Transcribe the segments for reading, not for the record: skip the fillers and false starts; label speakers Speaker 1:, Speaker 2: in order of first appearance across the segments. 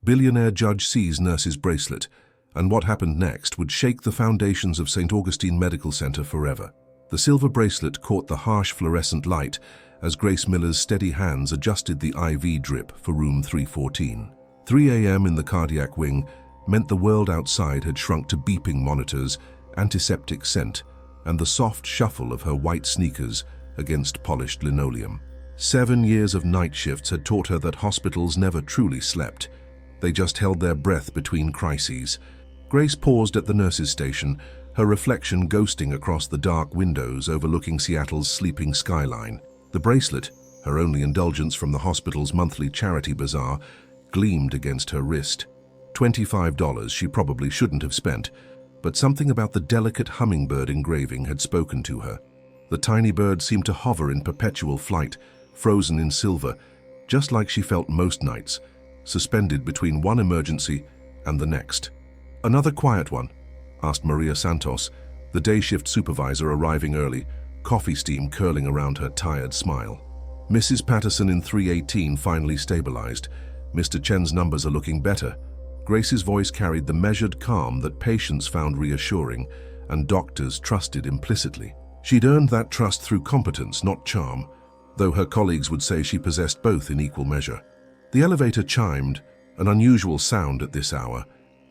Speaker 1: Billionaire judge sees nurse's bracelet, and what happened next would shake the foundations of St. Augustine Medical Center forever. The silver bracelet caught the harsh fluorescent light as Grace Miller's steady hands adjusted the IV drip for room 314. 3 a.m. in the cardiac wing meant the world outside had shrunk to beeping monitors, antiseptic scent, and the soft shuffle of her white sneakers against polished linoleum. 7 years of night shifts had taught her that hospitals never truly slept. They just held their breath between crises. Grace paused at the nurse's station, her reflection ghosting across the dark windows overlooking Seattle's sleeping skyline. The bracelet, her only indulgence from the hospital's monthly charity bazaar, gleamed against her wrist. $25 she probably shouldn't have spent, but something about the delicate hummingbird engraving had spoken to her. The tiny bird seemed to hover in perpetual flight, frozen in silver, just like she felt most nights, suspended between one emergency and the next. "Another quiet one?" asked Maria Santos, the day shift supervisor arriving early, coffee steam curling around her tired smile. "Mrs. Patterson in 318 finally stabilized. Mr. Chen's numbers are looking better." Grace's voice carried the measured calm that patients found reassuring and doctors trusted implicitly. She'd earned that trust through competence, not charm, though her colleagues would say she possessed both in equal measure. The elevator chimed, an unusual sound at this hour.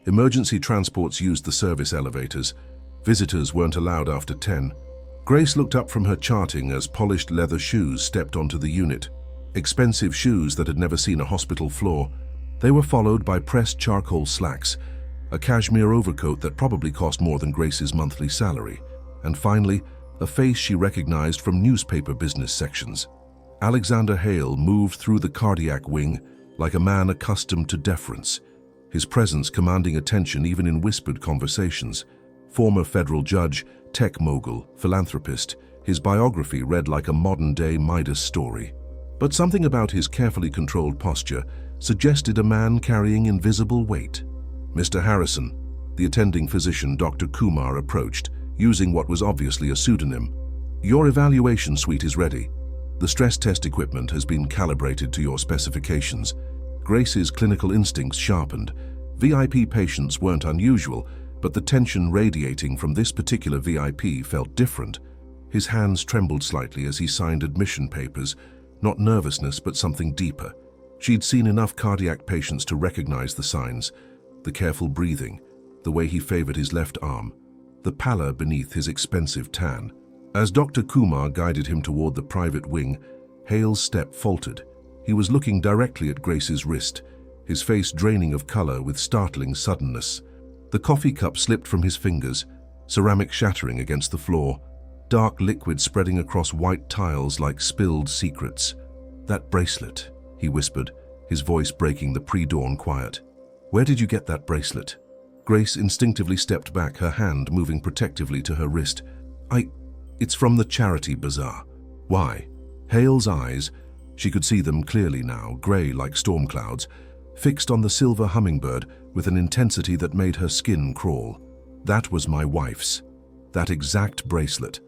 Speaker 1: Emergency transports used the service elevators. Visitors weren't allowed after 10. Grace looked up from her charting as polished leather shoes stepped onto the unit. Expensive shoes that had never seen a hospital floor. They were followed by pressed charcoal slacks, a cashmere overcoat that probably cost more than Grace's monthly salary, and finally, a face she recognized from newspaper business sections. Alexander Hale moved through the cardiac wing like a man accustomed to deference, his presence commanding attention even in whispered conversations. Former federal judge, tech mogul, philanthropist, his biography read like a modern-day Midas story. But something about his carefully controlled posture suggested a man carrying invisible weight. "Mr. Harrison," the attending physician Dr. Kumar approached, using what was obviously a pseudonym. "Your evaluation suite is ready. The stress test equipment has been calibrated to your specifications." Grace's clinical instincts sharpened. VIP patients weren't unusual, but the tension radiating from this particular VIP felt different. His hands trembled slightly as he signed admission papers, not nervousness but something deeper. She'd seen enough cardiac patients to recognize the signs, the careful breathing, the way he favored his left arm, the pallor beneath his expensive tan. As Dr. Kumar guided him toward the private wing, Hale's step faltered. He was looking directly at Grace's wrist, his face draining of color with startling suddenness. The coffee cup slipped from his fingers, ceramic shattering against the floor, dark liquid spreading across white tiles like spilled secrets. "That bracelet," he whispered, his voice breaking the pre-dawn quiet. "Where did you get that bracelet?" Grace instinctively stepped back, her hand moving protectively to her wrist. It's from the charity bazaar." "Why?" Hale's eyes, she could see them clearly now, gray like storm clouds, fixed on the silver hummingbird with an intensity that made her skin crawl. "That was my wife's. That exact bracelet.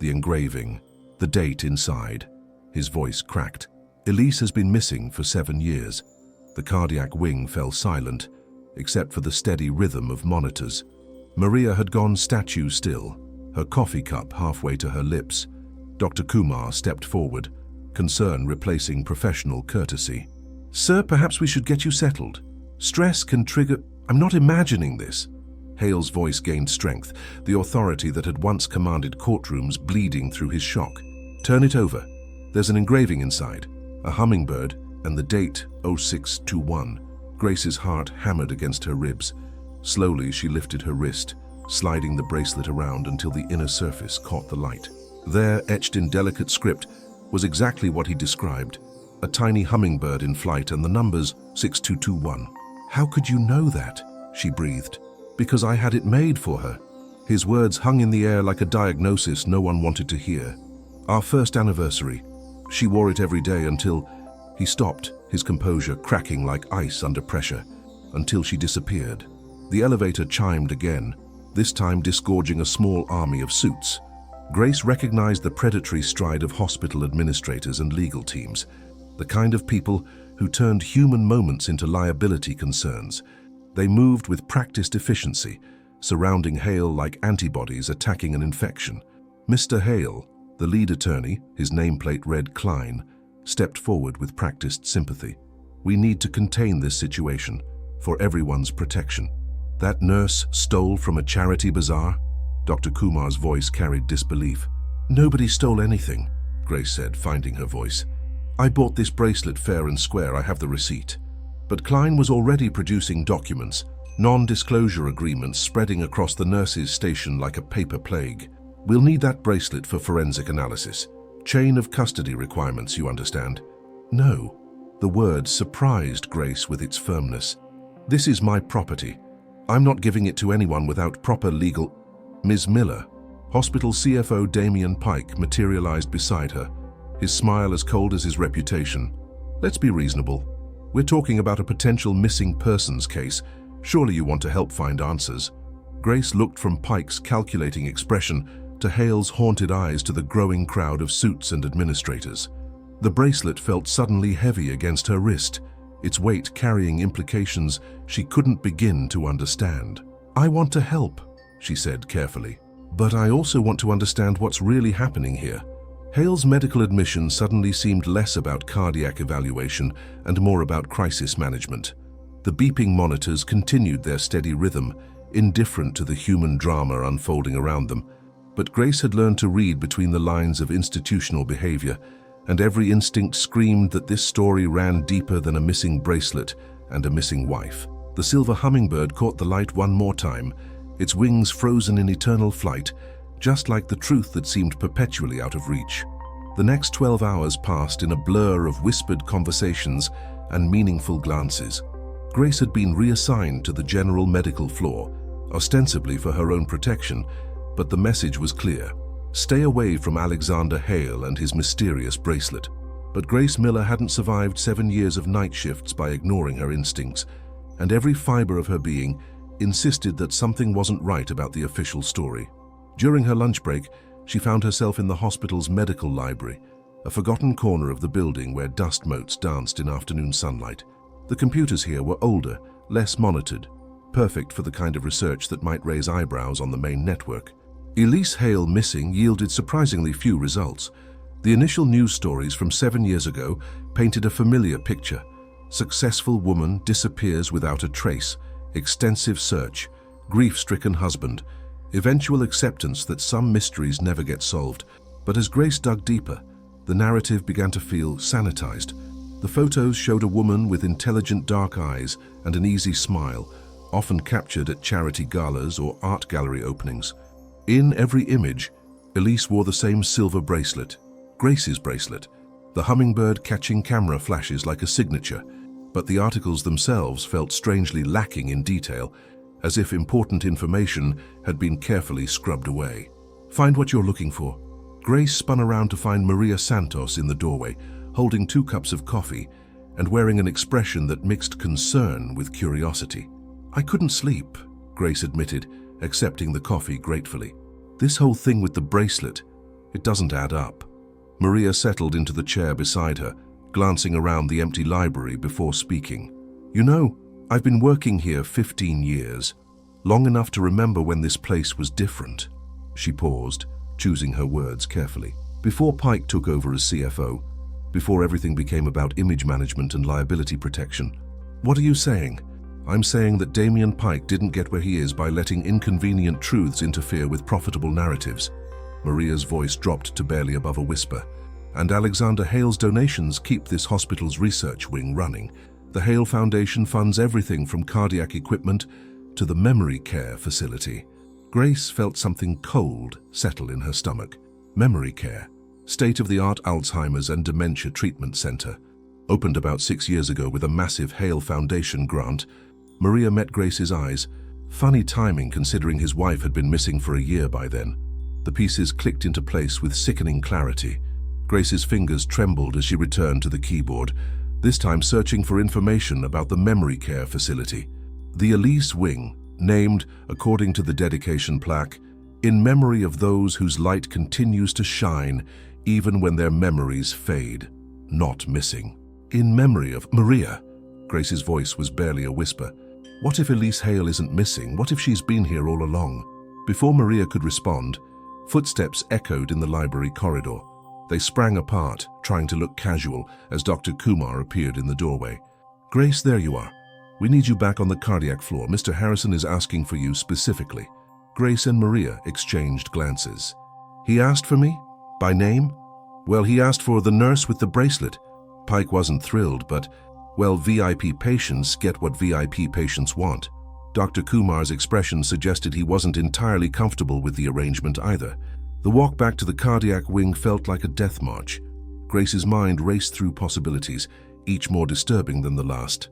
Speaker 1: The engraving. The date inside." His voice cracked. "Elise has been missing for 7 years." The cardiac wing fell silent, except for the steady rhythm of monitors. Maria had gone statue still, her coffee cup halfway to her lips. Dr. Kumar stepped forward, concern replacing professional courtesy. "Sir, perhaps we should get you settled. Stress can trigger—" "I'm not imagining this." Hale's voice gained strength, the authority that had once commanded courtrooms bleeding through his shock. "Turn it over. There's an engraving inside, a hummingbird, and the date 0621. Grace's heart hammered against her ribs. Slowly, she lifted her wrist, sliding the bracelet around until the inner surface caught the light. There, etched in delicate script, was exactly what he described, a tiny hummingbird in flight and the numbers 6221. "How could you know that?" she breathed. "Because I had it made for her." His words hung in the air like a diagnosis no one wanted to hear. "Our first anniversary. She wore it every day until—" He stopped, his composure cracking like ice under pressure, until she disappeared. The elevator chimed again, this time disgorging a small army of suits. Grace recognized the predatory stride of hospital administrators and legal teams, the kind of people who turned human moments into liability concerns. They moved with practiced efficiency, surrounding Hale like antibodies attacking an infection. Mr. Hale, the lead attorney, his nameplate read Klein, stepped forward with practiced sympathy. "We need to contain this situation, for everyone's protection." "That nurse stole from a charity bazaar?" Dr. Kumar's voice carried disbelief. "Nobody stole anything," Grace said, finding her voice. "I bought this bracelet fair and square, I have the receipt." But Klein was already producing documents, non-disclosure agreements spreading across the nurses' station like a paper plague. "We'll need that bracelet for forensic analysis. Chain of custody requirements, you understand?" "No." The word surprised Grace with its firmness. "This is my property. I'm not giving it to anyone without proper legal—" Ms. Miller, hospital CFO Damien Pike, materialized beside her, his smile as cold as his reputation. "Let's be reasonable. We're talking about a potential missing persons case. Surely you want to help find answers." Grace looked from Pike's calculating expression to Hale's haunted eyes to the growing crowd of suits and administrators. The bracelet felt suddenly heavy against her wrist, its weight carrying implications she couldn't begin to understand. "I want to help," she said carefully, "but I also want to understand what's really happening here." Hale's medical admission suddenly seemed less about cardiac evaluation and more about crisis management. The beeping monitors continued their steady rhythm, indifferent to the human drama unfolding around them. But Grace had learned to read between the lines of institutional behavior, and every instinct screamed that this story ran deeper than a missing bracelet and a missing wife. The silver hummingbird caught the light one more time, its wings frozen in eternal flight, just like the truth that seemed perpetually out of reach. The next 12 hours passed in a blur of whispered conversations and meaningful glances. Grace had been reassigned to the general medical floor, ostensibly for her own protection, but the message was clear. Stay away from Alexander Hale and his mysterious bracelet. But Grace Miller hadn't survived 7 years of night shifts by ignoring her instincts, and every fiber of her being insisted that something wasn't right about the official story. During her lunch break, she found herself in the hospital's medical library, a forgotten corner of the building where dust motes danced in afternoon sunlight. The computers here were older, less monitored, perfect for the kind of research that might raise eyebrows on the main network. Elise Hale missing yielded surprisingly few results. The initial news stories from 7 years ago painted a familiar picture. Successful woman disappears without a trace, extensive search, grief-stricken husband, eventual acceptance that some mysteries never get solved. But as Grace dug deeper, the narrative began to feel sanitized. The photos showed a woman with intelligent dark eyes and an easy smile, often captured at charity galas or art gallery openings. In every image, Elise wore the same silver bracelet, Grace's bracelet, the hummingbird catching camera flashes like a signature, but the articles themselves felt strangely lacking in detail, as if important information had been carefully scrubbed away. "Find what you're looking for." Grace spun around to find Maria Santos in the doorway, holding 2 cups of coffee and wearing an expression that mixed concern with curiosity. "I couldn't sleep," Grace admitted, accepting the coffee gratefully. "This whole thing with the bracelet, it doesn't add up." Maria settled into the chair beside her, glancing around the empty library before speaking. "You know, I've been working here 15 years, long enough to remember when this place was different." She paused, choosing her words carefully. "Before Pike took over as CFO, before everything became about image management and liability protection." "What are you saying?" "I'm saying that Damien Pike didn't get where he is by letting inconvenient truths interfere with profitable narratives." Maria's voice dropped to barely above a whisper. "And Alexander Hale's donations keep this hospital's research wing running. The Hale Foundation funds everything from cardiac equipment to the memory care facility." Grace felt something cold settle in her stomach. Memory care, state-of-the-art Alzheimer's and dementia treatment center, opened about 6 years ago with a massive Hale Foundation grant. Maria met Grace's eyes. Funny timing considering his wife had been missing for a year by then. The pieces clicked into place with sickening clarity. Grace's fingers trembled as she returned to the keyboard, this time searching for information about the memory care facility. The Elise Wing, named, according to the dedication plaque, "in memory of those whose light continues to shine even when their memories fade." Not missing. In memory of Maria. Grace's voice was barely a whisper. What if Elise Hale isn't missing? What if she's been here all along? Before Maria could respond, footsteps echoed in the library corridor. They sprang apart, trying to look casual, as Dr. Kumar appeared in the doorway. Grace, there you are. We need you back on the cardiac floor. Mr. Harrison is asking for you specifically. Grace and Maria exchanged glances. He asked for me? By name? Well, he asked for the nurse with the bracelet. Pike wasn't thrilled, but, well, VIP patients get what VIP patients want. Dr. Kumar's expression suggested he wasn't entirely comfortable with the arrangement either. The walk back to the cardiac wing felt like a death march. Grace's mind raced through possibilities, each more disturbing than the last.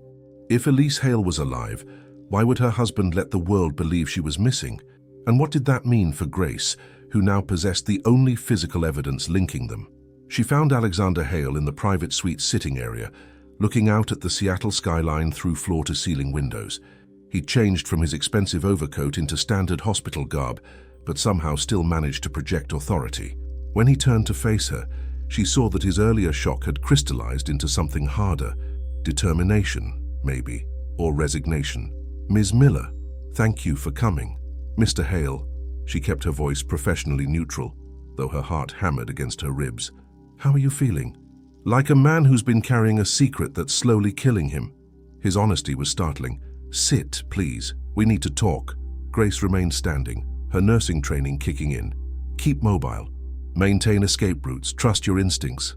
Speaker 1: If Elise Hale was alive, why would her husband let the world believe she was missing? And what did that mean for Grace, who now possessed the only physical evidence linking them? She found Alexander Hale in the private suite sitting area, looking out at the Seattle skyline through floor-to-ceiling windows. He changed from his expensive overcoat into standard hospital garb, but somehow still managed to project authority. When he turned to face her, she saw that his earlier shock had crystallized into something harder. Determination, maybe, or resignation. Ms. Miller, thank you for coming. Mr. Hale, she kept her voice professionally neutral, though her heart hammered against her ribs. How are you feeling? Like a man who's been carrying a secret that's slowly killing him. His honesty was startling. Sit, please. We need to talk. Grace remained standing, her nursing training kicking in. Keep mobile. Maintain escape routes. Trust your instincts.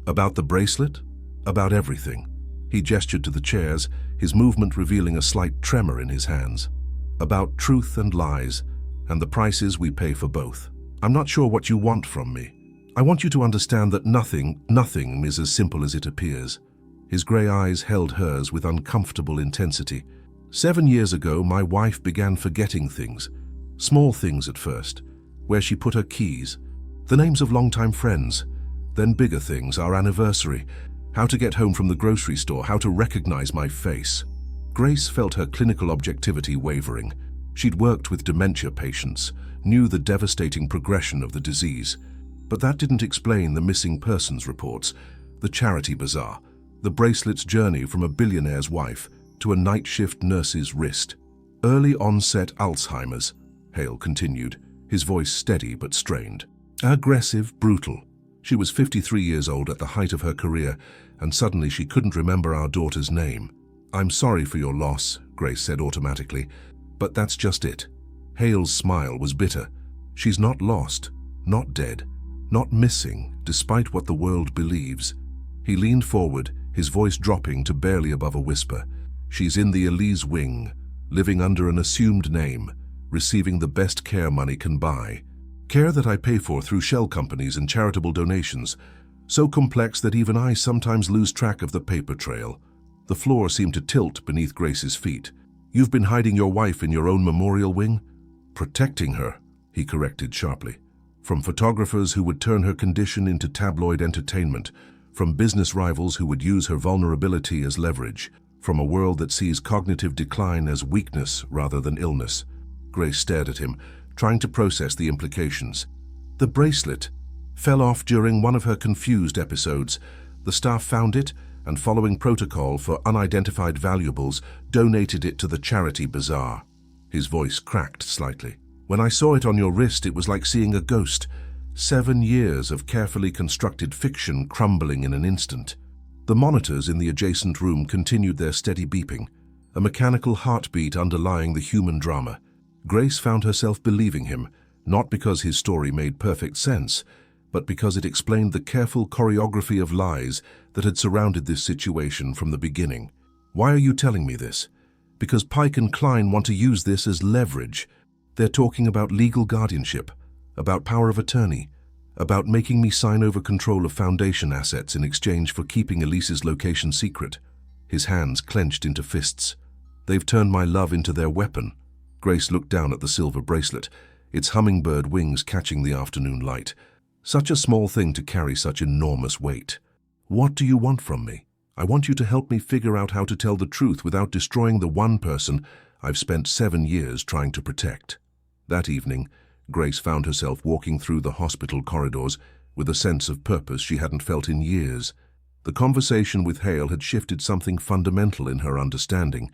Speaker 1: About the bracelet? About everything. He gestured to the chairs, his movement revealing a slight tremor in his hands. About truth and lies, and the prices we pay for both. I'm not sure what you want from me. I want you to understand that nothing is as simple as it appears. His grey eyes held hers with uncomfortable intensity. 7 years ago, my wife began forgetting things. Small things at first. Where she put her keys. The names of longtime friends. Then bigger things, our anniversary. How to get home from the grocery store, how to recognize my face. Grace felt her clinical objectivity wavering. She'd worked with dementia patients, knew the devastating progression of the disease. But that didn't explain the missing persons reports, the charity bazaar, the bracelet's journey from a billionaire's wife to a night shift nurse's wrist. Early onset Alzheimer's, Hale continued, his voice steady but strained. Aggressive, brutal. She was 53 years old at the height of her career, and suddenly she couldn't remember our daughter's name. I'm sorry for your loss, Grace said automatically, but that's just it. Hale's smile was bitter. She's not lost, not dead. Not missing, despite what the world believes. He leaned forward, his voice dropping to barely above a whisper. She's in the Elise wing, living under an assumed name, receiving the best care money can buy. Care that I pay for through shell companies and charitable donations, so complex that even I sometimes lose track of the paper trail. The floor seemed to tilt beneath Grace's feet. You've been hiding your wife in your own memorial wing? Protecting her, he corrected sharply. From photographers who would turn her condition into tabloid entertainment, from business rivals who would use her vulnerability as leverage, from a world that sees cognitive decline as weakness rather than illness. Grace stared at him, trying to process the implications. The bracelet fell off during one of her confused episodes. The staff found it and, following protocol for unidentified valuables, donated it to the charity bazaar. His voice cracked slightly. When I saw it on your wrist, it was like seeing a ghost. 7 years of carefully constructed fiction crumbling in an instant. The monitors in the adjacent room continued their steady beeping, a mechanical heartbeat underlying the human drama. Grace found herself believing him, not because his story made perfect sense, but because it explained the careful choreography of lies that had surrounded this situation from the beginning. Why are you telling me this? Because Pike and Klein want to use this as leverage. They're talking about legal guardianship, about power of attorney, about making me sign over control of Foundation assets in exchange for keeping Elise's location secret. His hands clenched into fists. They've turned my love into their weapon. Grace looked down at the silver bracelet, its hummingbird wings catching the afternoon light. Such a small thing to carry such enormous weight. What do you want from me? I want you to help me figure out how to tell the truth without destroying the one person I've spent 7 years trying to protect. That evening, Grace found herself walking through the hospital corridors with a sense of purpose she hadn't felt in years. The conversation with Hale had shifted something fundamental in her understanding,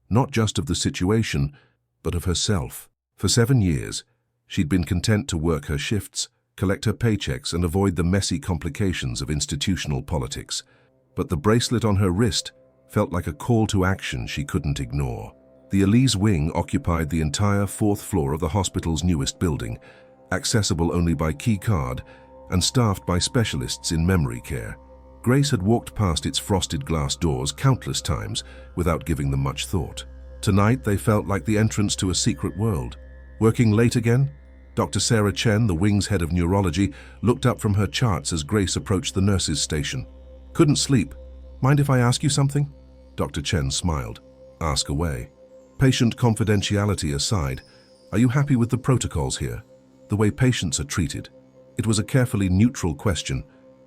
Speaker 1: not just of the situation, but of herself. For 7 years, she'd been content to work her shifts, collect her paychecks, and avoid the messy complications of institutional politics. But the bracelet on her wrist felt like a call to action she couldn't ignore. The Elise wing occupied the entire 4th floor of the hospital's newest building, accessible only by key card and staffed by specialists in memory care. Grace had walked past its frosted glass doors countless times without giving them much thought. Tonight they felt like the entrance to a secret world. Working late again? Dr. Sarah Chen, the wing's head of neurology, looked up from her charts as Grace approached the nurses' station. Couldn't sleep. Mind if I ask you something? Dr. Chen smiled. Ask away. Patient confidentiality aside, are you happy with the protocols here? The way patients are treated? It was a carefully neutral question,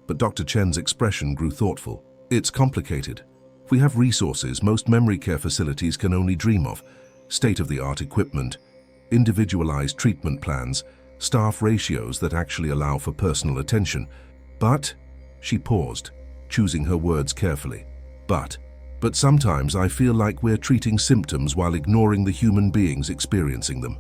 Speaker 1: but Dr. Chen's expression grew thoughtful. It's complicated. We have resources most memory care facilities can only dream of. State-of-the-art equipment, individualized treatment plans, staff ratios that actually allow for personal attention. But, she paused, choosing her words carefully. But sometimes I feel like we're treating symptoms while ignoring the human beings experiencing them.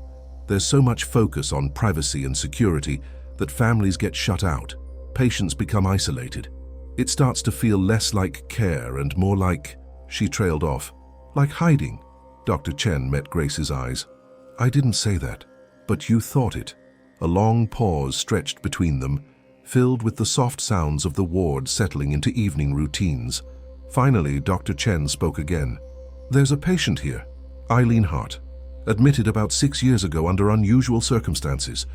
Speaker 1: There's so much focus on privacy and security that families get shut out. Patients become isolated. It starts to feel less like care and more like, she trailed off, like hiding. Dr. Chen met Grace's eyes. I didn't say that, but you thought it. A long pause stretched between them, filled with the soft sounds of the ward settling into evening routines. Finally, Dr. Chen spoke again. There's a patient here, Eileen Hart, admitted about 6 years ago under unusual circumstances.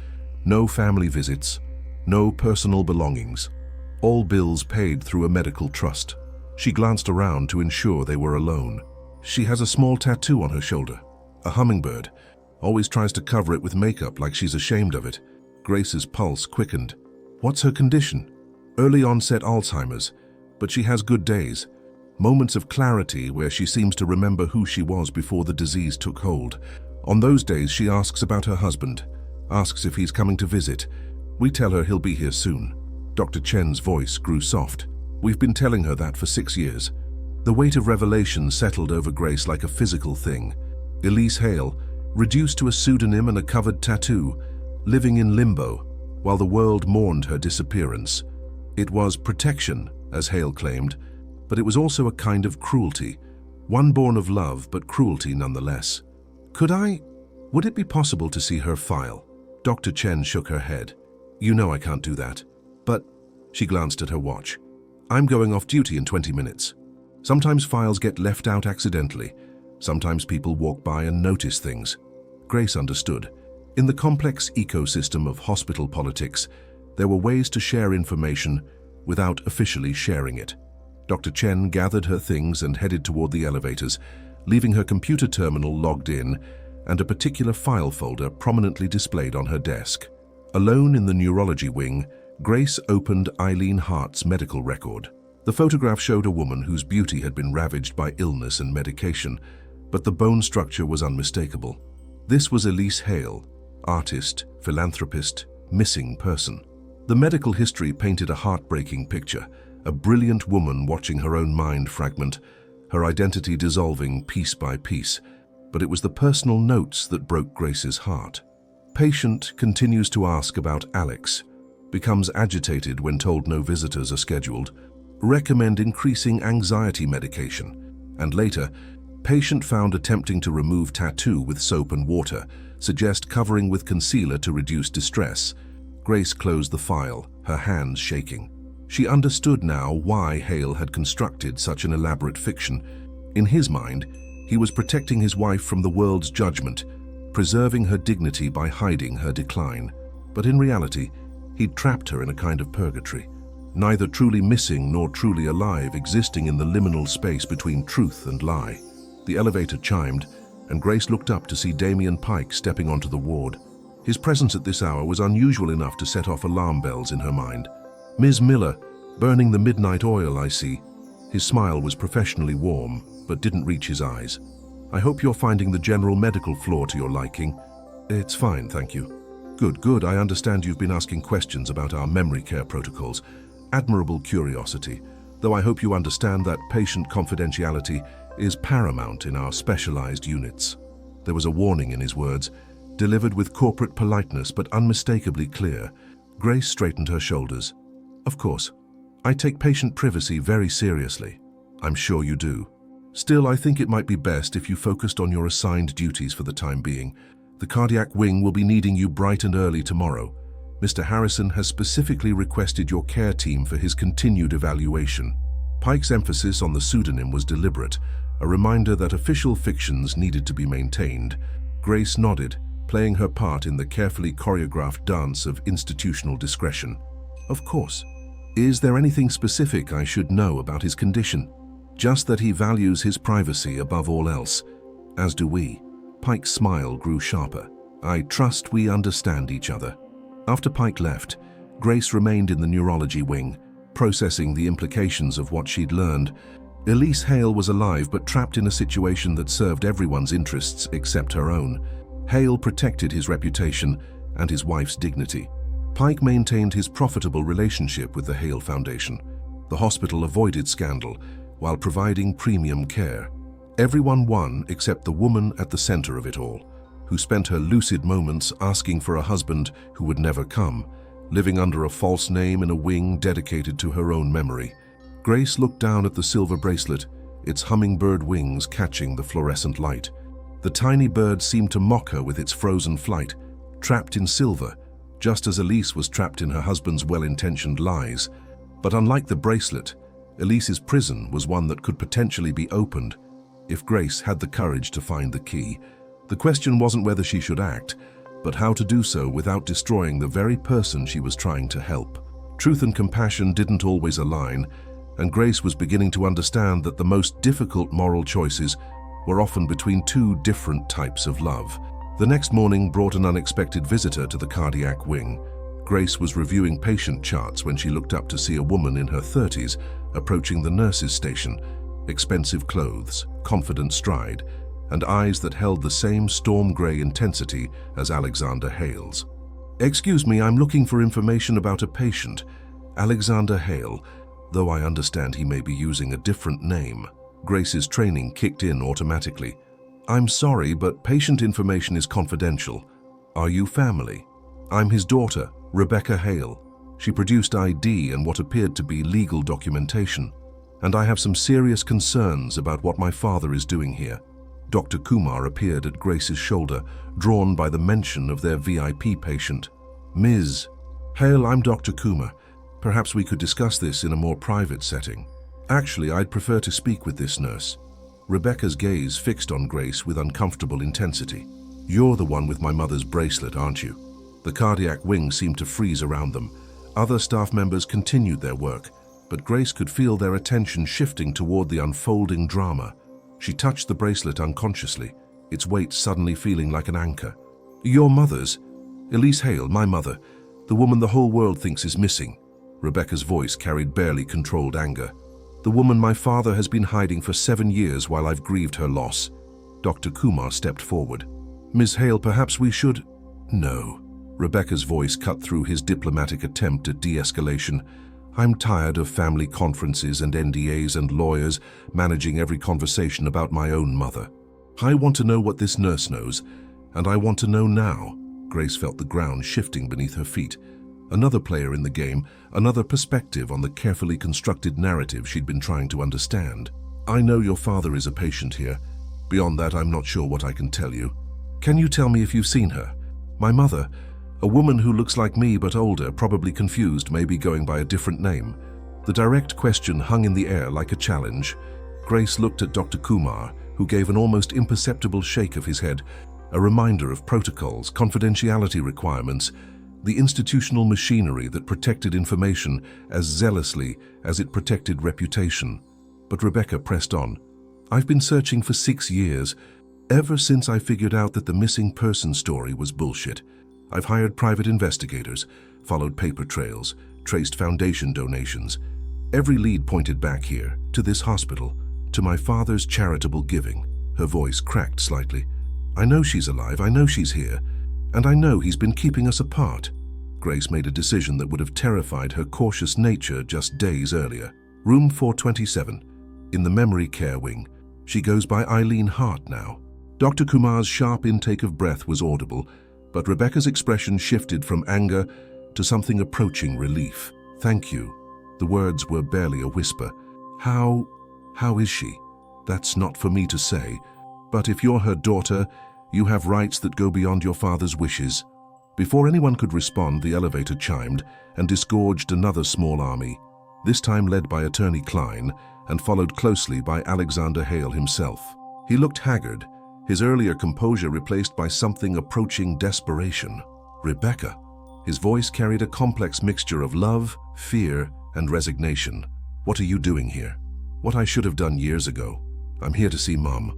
Speaker 1: No family visits, no personal belongings. All bills paid through a medical trust. She glanced around to ensure they were alone. She has a small tattoo on her shoulder, a hummingbird. Always tries to cover it with makeup like she's ashamed of it. Grace's pulse quickened. What's her condition? Early onset Alzheimer's, but she has good days. Moments of clarity where she seems to remember who she was before the disease took hold. On those days, she asks about her husband, asks if he's coming to visit. We tell her he'll be here soon. Dr. Chen's voice grew soft. We've been telling her that for 6 years. The weight of revelation settled over Grace like a physical thing. Elise Hale, reduced to a pseudonym and a covered tattoo, living in limbo, while the world mourned her disappearance. It was protection, as Hale claimed, but it was also a kind of cruelty, one born of love but cruelty nonetheless. Would it be possible to see her file? Dr. Chen shook her head. You know I can't do that. But, she glanced at her watch. I'm going off duty in 20 minutes. Sometimes files get left out accidentally. Sometimes people walk by and notice things. Grace understood. In the complex ecosystem of hospital politics, there were ways to share information without officially sharing it. Dr. Chen gathered her things and headed toward the elevators, leaving her computer terminal logged in and a particular file folder prominently displayed on her desk. Alone in the neurology wing, Grace opened Eileen Hart's medical record. The photograph showed a woman whose beauty had been ravaged by illness and medication, but the bone structure was unmistakable. This was Elise Hale, artist, philanthropist, missing person. The medical history painted a heartbreaking picture, a brilliant woman watching her own mind fragment, her identity dissolving piece by piece. But it was the personal notes that broke Grace's heart. Patient continues to ask about Alex, becomes agitated when told no visitors are scheduled, recommend increasing anxiety medication, and later, patient found attempting to remove tattoo with soap and water, suggest covering with concealer to reduce distress. Grace closed the file, her hands shaking. She understood now why Hale had constructed such an elaborate fiction. In his mind, he was protecting his wife from the world's judgment, preserving her dignity by hiding her decline. But in reality, he'd trapped her in a kind of purgatory, neither truly missing nor truly alive, existing in the liminal space between truth and lie. The elevator chimed, and Grace looked up to see Damien Pike stepping onto the ward. His presence at this hour was unusual enough to set off alarm bells in her mind. Ms. Miller, burning the midnight oil, I see. His smile was professionally warm, but didn't reach his eyes. I hope you're finding the general medical floor to your liking. It's fine, thank you. Good, I understand you've been asking questions about our memory care protocols. Admirable curiosity. though I hope you understand that patient confidentiality is paramount in our specialized units." There was a warning in his words, delivered with corporate politeness but unmistakably clear. Grace straightened her shoulders. "Of course. I take patient privacy very seriously." "I'm sure you do. Still, I think it might be best if you focused on your assigned duties for the time being. The cardiac wing will be needing you bright and early tomorrow. Mr. Harrison has specifically requested your care team for his continued evaluation." Pike's emphasis on the pseudonym was deliberate, a reminder that official fictions needed to be maintained. Grace nodded, playing her part in the carefully choreographed dance of institutional discretion. "Of course. Is there anything specific I should know about his condition?" "Just that he values his privacy above all else, as do we." Pike's smile grew sharper. "I trust we understand each other." After Pike left, Grace remained in the neurology wing, processing the implications of what she'd learned. Elise Hale was alive but trapped in a situation that served everyone's interests except her own. Hale protected his reputation and his wife's dignity. Pike maintained his profitable relationship with the Hale Foundation. The hospital avoided scandal while providing premium care. Everyone won except the woman at the center of it all, who spent her lucid moments asking for a husband who would never come, living under a false name in a wing dedicated to her own memory. Grace looked down at the silver bracelet, its hummingbird wings catching the fluorescent light. The tiny bird seemed to mock her with its frozen flight, trapped in silver, just as Elise was trapped in her husband's well-intentioned lies. But unlike the bracelet, Elise's prison was one that could potentially be opened if Grace had the courage to find the key. The question wasn't whether she should act, but how to do so without destroying the very person she was trying to help. Truth and compassion didn't always align, and Grace was beginning to understand that the most difficult moral choices were often between two different types of love. The next morning brought an unexpected visitor to the cardiac wing. Grace was reviewing patient charts when she looked up to see a woman in her 30s approaching the nurse's station, expensive clothes, confident stride, and eyes that held the same storm gray intensity as Alexander Hale's. "Excuse me, I'm looking for information about a patient, Alexander Hale, though I understand he may be using a different name." Grace's training kicked in automatically. "I'm sorry, but patient information is confidential. Are you family?" "I'm his daughter, Rebecca Hale." She produced ID and what appeared to be legal documentation. "And I have some serious concerns about what my father is doing here." Dr. Kumar appeared at Grace's shoulder, drawn by the mention of their VIP patient. "Ms. Hale, I'm Dr. Kumar. Perhaps we could discuss this in a more private setting." "Actually, I'd prefer to speak with this nurse." Rebecca's gaze fixed on Grace with uncomfortable intensity. "You're the one with my mother's bracelet, aren't you?" The cardiac wing seemed to freeze around them. Other staff members continued their work, but Grace could feel their attention shifting toward the unfolding drama. She touched the bracelet unconsciously, its weight suddenly feeling like an anchor. "Your mother's? Elise Hale, my mother, the woman the whole world thinks is missing." Rebecca's voice carried barely controlled anger. "The woman my father has been hiding for 7 years while I've grieved her loss." Dr. Kumar stepped forward. "Ms. Hale, perhaps we should—" "No." Rebecca's voice cut through his diplomatic attempt at de-escalation. "I'm tired of family conferences and NDAs and lawyers managing every conversation about my own mother. I want to know what this nurse knows, and I want to know now." Grace felt the ground shifting beneath her feet. Another player in the game, another perspective on the carefully constructed narrative she'd been trying to understand. "I know your father is a patient here. Beyond that, I'm not sure what I can tell you. Can you tell me if you've seen her? My mother, a woman who looks like me but older, probably confused, maybe going by a different name." The direct question hung in the air like a challenge. Grace looked at Dr. Kumar, who gave an almost imperceptible shake of his head, a reminder of protocols, confidentiality requirements, the institutional machinery that protected information as zealously as it protected reputation. But Rebecca pressed on. "I've been searching for 6 years, ever since I figured out that the missing person story was bullshit. I've hired private investigators, followed paper trails, traced foundation donations. Every lead pointed back here, to this hospital, to my father's charitable giving." Her voice cracked slightly. "I know she's alive, I know she's here, and I know he's been keeping us apart." Grace made a decision that would have terrified her cautious nature just days earlier. Room 427, in the memory care wing. She goes by Eileen Hart now. Dr. Kumar's sharp intake of breath was audible, but Rebecca's expression shifted from anger to something approaching relief. "Thank you." The words were barely a whisper. How is she? That's not for me to say. But if you're her daughter, you have rights that go beyond your father's wishes. Before anyone could respond, the elevator chimed and disgorged another small army, this time led by Attorney Klein and followed closely by Alexander Hale himself. He looked haggard, his earlier composure replaced by something approaching desperation. "Rebecca." His voice carried a complex mixture of love, fear, and resignation. "What are you doing here?" "What I should have done years ago. I'm here to see Mom."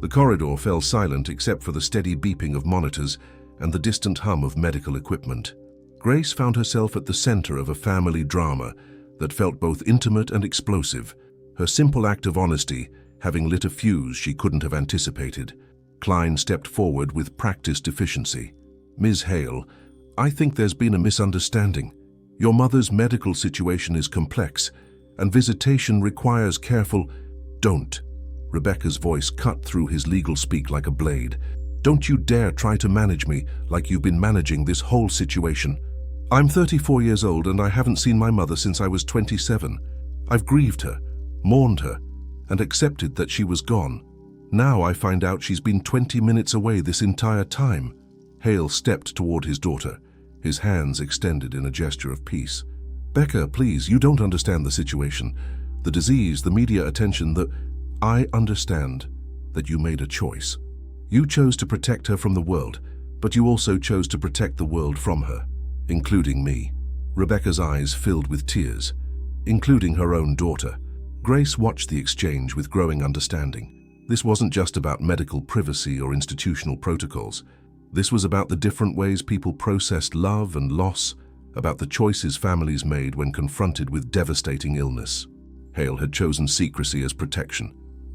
Speaker 1: The corridor fell silent except for the steady beeping of monitors and the distant hum of medical equipment. Grace found herself at the center of a family drama that felt both intimate and explosive, her simple act of honesty having lit a fuse she couldn't have anticipated. Klein stepped forward with practiced efficiency. "Ms. Hale, I think there's been a misunderstanding. Your mother's medical situation is complex, and visitation requires careful—" "Don't." Rebecca's voice cut through his legal speak like a blade. "Don't you dare try to manage me like you've been managing this whole situation. I'm 34 years old and I haven't seen my mother since I was 27. I've grieved her, mourned her, and accepted that she was gone. Now I find out she's been 20 minutes away this entire time." Hale stepped toward his daughter, his hands extended in a gesture of peace. "Becca, please, you don't understand the situation. The disease, the media attention, I understand that you made a choice. You chose to protect her from the world, but you also chose to protect the world from her, including me." Rebecca's eyes filled with tears, including her own daughter. Grace watched the exchange with growing understanding. This wasn't just about medical privacy or institutional protocols. This was about the different ways people processed love and loss, about the choices families made when confronted with devastating illness. Hale had chosen secrecy as protection.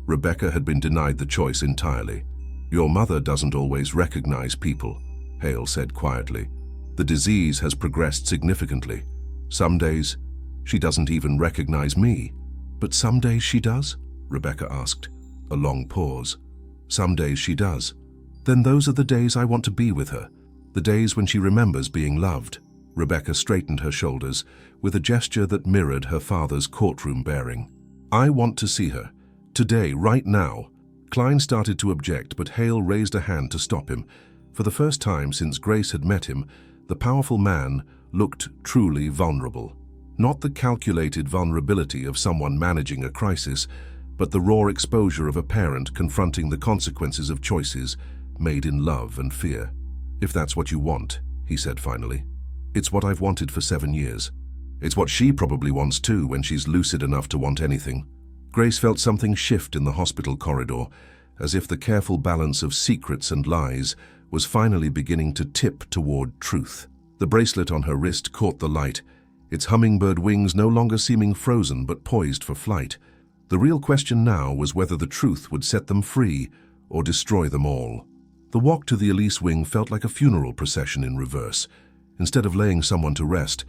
Speaker 1: Rebecca had been denied the choice entirely. "Your mother doesn't always recognize people," Hale said quietly. "The disease has progressed significantly. Some days, she doesn't even recognize me." "But some days she does?" Rebecca asked. A long pause. "Some days she does. Then those are the days I want to be with her, the days when she remembers being loved." Rebecca straightened her shoulders with a gesture that mirrored her father's courtroom bearing. "I want to see her. Today, right now." Klein started to object, but Hale raised a hand to stop him. For the first time since Grace had met him, the powerful man looked truly vulnerable. Not the calculated vulnerability of someone managing a crisis, but the raw exposure of a parent confronting the consequences of choices made in love and fear. "If that's what you want," he said finally. "It's what I've wanted for 7 years. It's what she probably wants too when she's lucid enough to want anything." Grace felt something shift in the hospital corridor, as if the careful balance of secrets and lies was finally beginning to tip toward truth. The bracelet on her wrist caught the light, its hummingbird wings no longer seeming frozen but poised for flight. The real question now was whether the truth would set them free or destroy them all. The walk to the Elise wing felt like a funeral procession in reverse. Instead of laying someone to rest,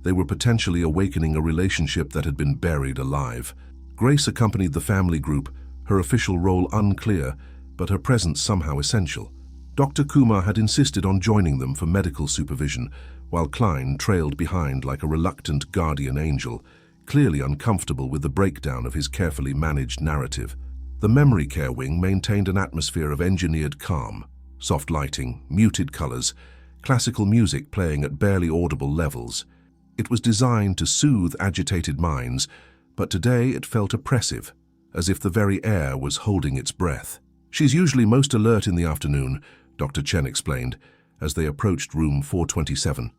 Speaker 1: they were potentially awakening a relationship that had been buried alive. Grace accompanied the family group, her official role unclear, but her presence somehow essential. Dr. Kumar had insisted on joining them for medical supervision, while Klein trailed behind like a reluctant guardian angel, clearly uncomfortable with the breakdown of his carefully managed narrative. The memory care wing maintained an atmosphere of engineered calm, soft lighting, muted colors, classical music playing at barely audible levels. It was designed to soothe agitated minds, but today it felt oppressive, as if the very air was holding its breath. "She's usually most alert in the afternoon," Dr. Chen explained, as they approached room 427.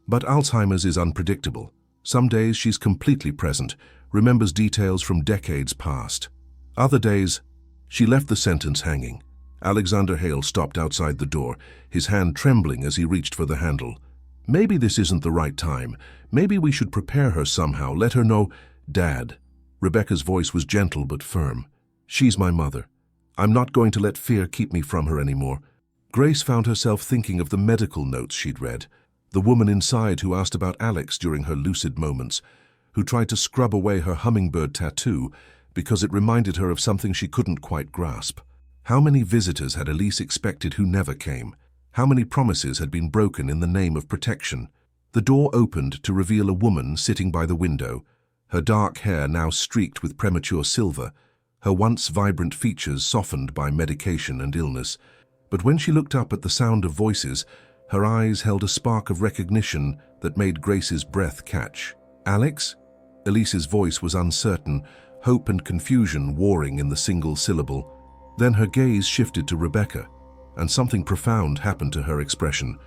Speaker 1: "But Alzheimer's is unpredictable. Some days she's completely present, remembers details from decades past. Other days—" She left the sentence hanging. Alexander Hale stopped outside the door, his hand trembling as he reached for the handle. "Maybe this isn't the right time. Maybe we should prepare her somehow, let her know—" "Dad." Rebecca's voice was gentle but firm. "She's my mother. I'm not going to let fear keep me from her anymore." Grace found herself thinking of the medical notes she'd read, the woman inside who asked about Alex during her lucid moments, who tried to scrub away her hummingbird tattoo because it reminded her of something she couldn't quite grasp. How many visitors had Elise expected who never came? How many promises had been broken in the name of protection? The door opened to reveal a woman sitting by the window, her dark hair now streaked with premature silver, her once vibrant features softened by medication and illness. But when she looked up at the sound of voices, her eyes held a spark of recognition that made Grace's breath catch. "Alex?" Elise's voice was uncertain, hope and confusion warring in the single syllable. Then her gaze shifted to Rebecca, and something profound happened to her expression.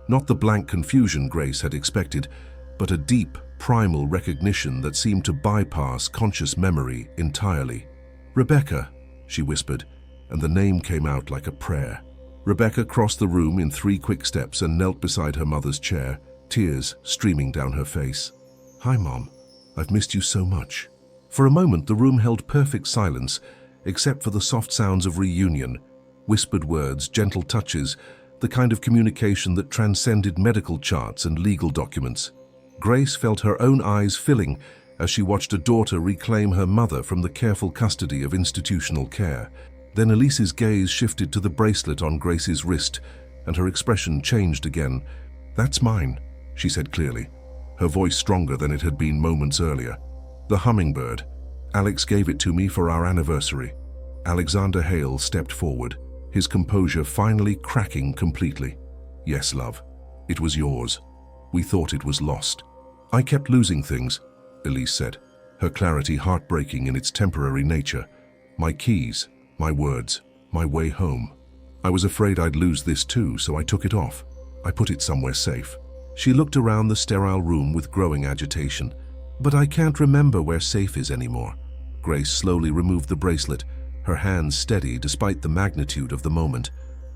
Speaker 1: Not the blank confusion Grace had expected, but a deep, primal recognition that seemed to bypass conscious memory entirely. "Rebecca," she whispered, and the name came out like a prayer. Rebecca crossed the room in 3 quick steps and knelt beside her mother's chair, tears streaming down her face. "Hi, Mom. I've missed you so much." For a moment, the room held perfect silence, except for the soft sounds of reunion, whispered words, gentle touches, the kind of communication that transcended medical charts and legal documents. Grace felt her own eyes filling as she watched a daughter reclaim her mother from the careful custody of institutional care. Then Elise's gaze shifted to the bracelet on Grace's wrist, and her expression changed again. "That's mine," she said clearly, her voice stronger than it had been moments earlier. "The hummingbird. Alex gave it to me for our anniversary." Alexander Hale stepped forward, his composure finally cracking completely. "Yes, love. It was yours. We thought it was lost." "I kept losing things," Elise said, her clarity heartbreaking in its temporary nature. "My keys, my words, my way home. I was afraid I'd lose this too, so I took it off. I put it somewhere safe." She looked around the sterile room with growing agitation. "But I can't remember where safe is anymore." Grace slowly removed the bracelet, her hands steady despite the magnitude of the moment.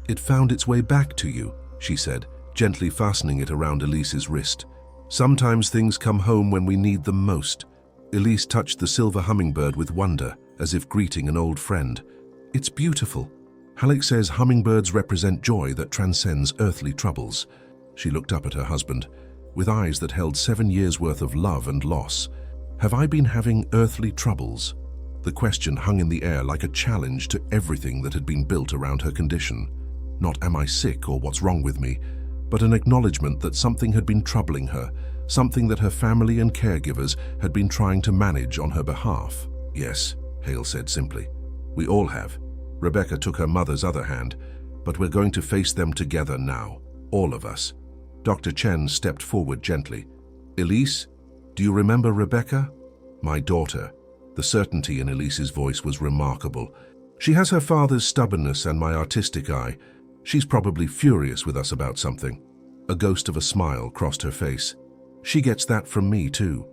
Speaker 1: "It found its way back to you," she said, gently fastening it around Elise's wrist. "Sometimes things come home when we need them most." Elise touched the silver hummingbird with wonder, as if greeting an old friend. "It's beautiful. Alex says hummingbirds represent joy that transcends earthly troubles." She looked up at her husband, with eyes that held 7 years' worth of love and loss. "Have I been having earthly troubles?" The question hung in the air like a challenge to everything that had been built around her condition. Not "am I sick" or "what's wrong with me," but an acknowledgement that something had been troubling her, something that her family and caregivers had been trying to manage on her behalf. "Yes," Hale said simply. "We all have." Rebecca took her mother's other hand. "But we're going to face them together now, all of us." Dr. Chen stepped forward gently. "Elise, do you remember Rebecca?" "My daughter." The certainty in Elise's voice was remarkable. "She has her father's stubbornness and my artistic eye. She's probably furious with us about something." A ghost of a smile crossed her face. "She gets that from me too."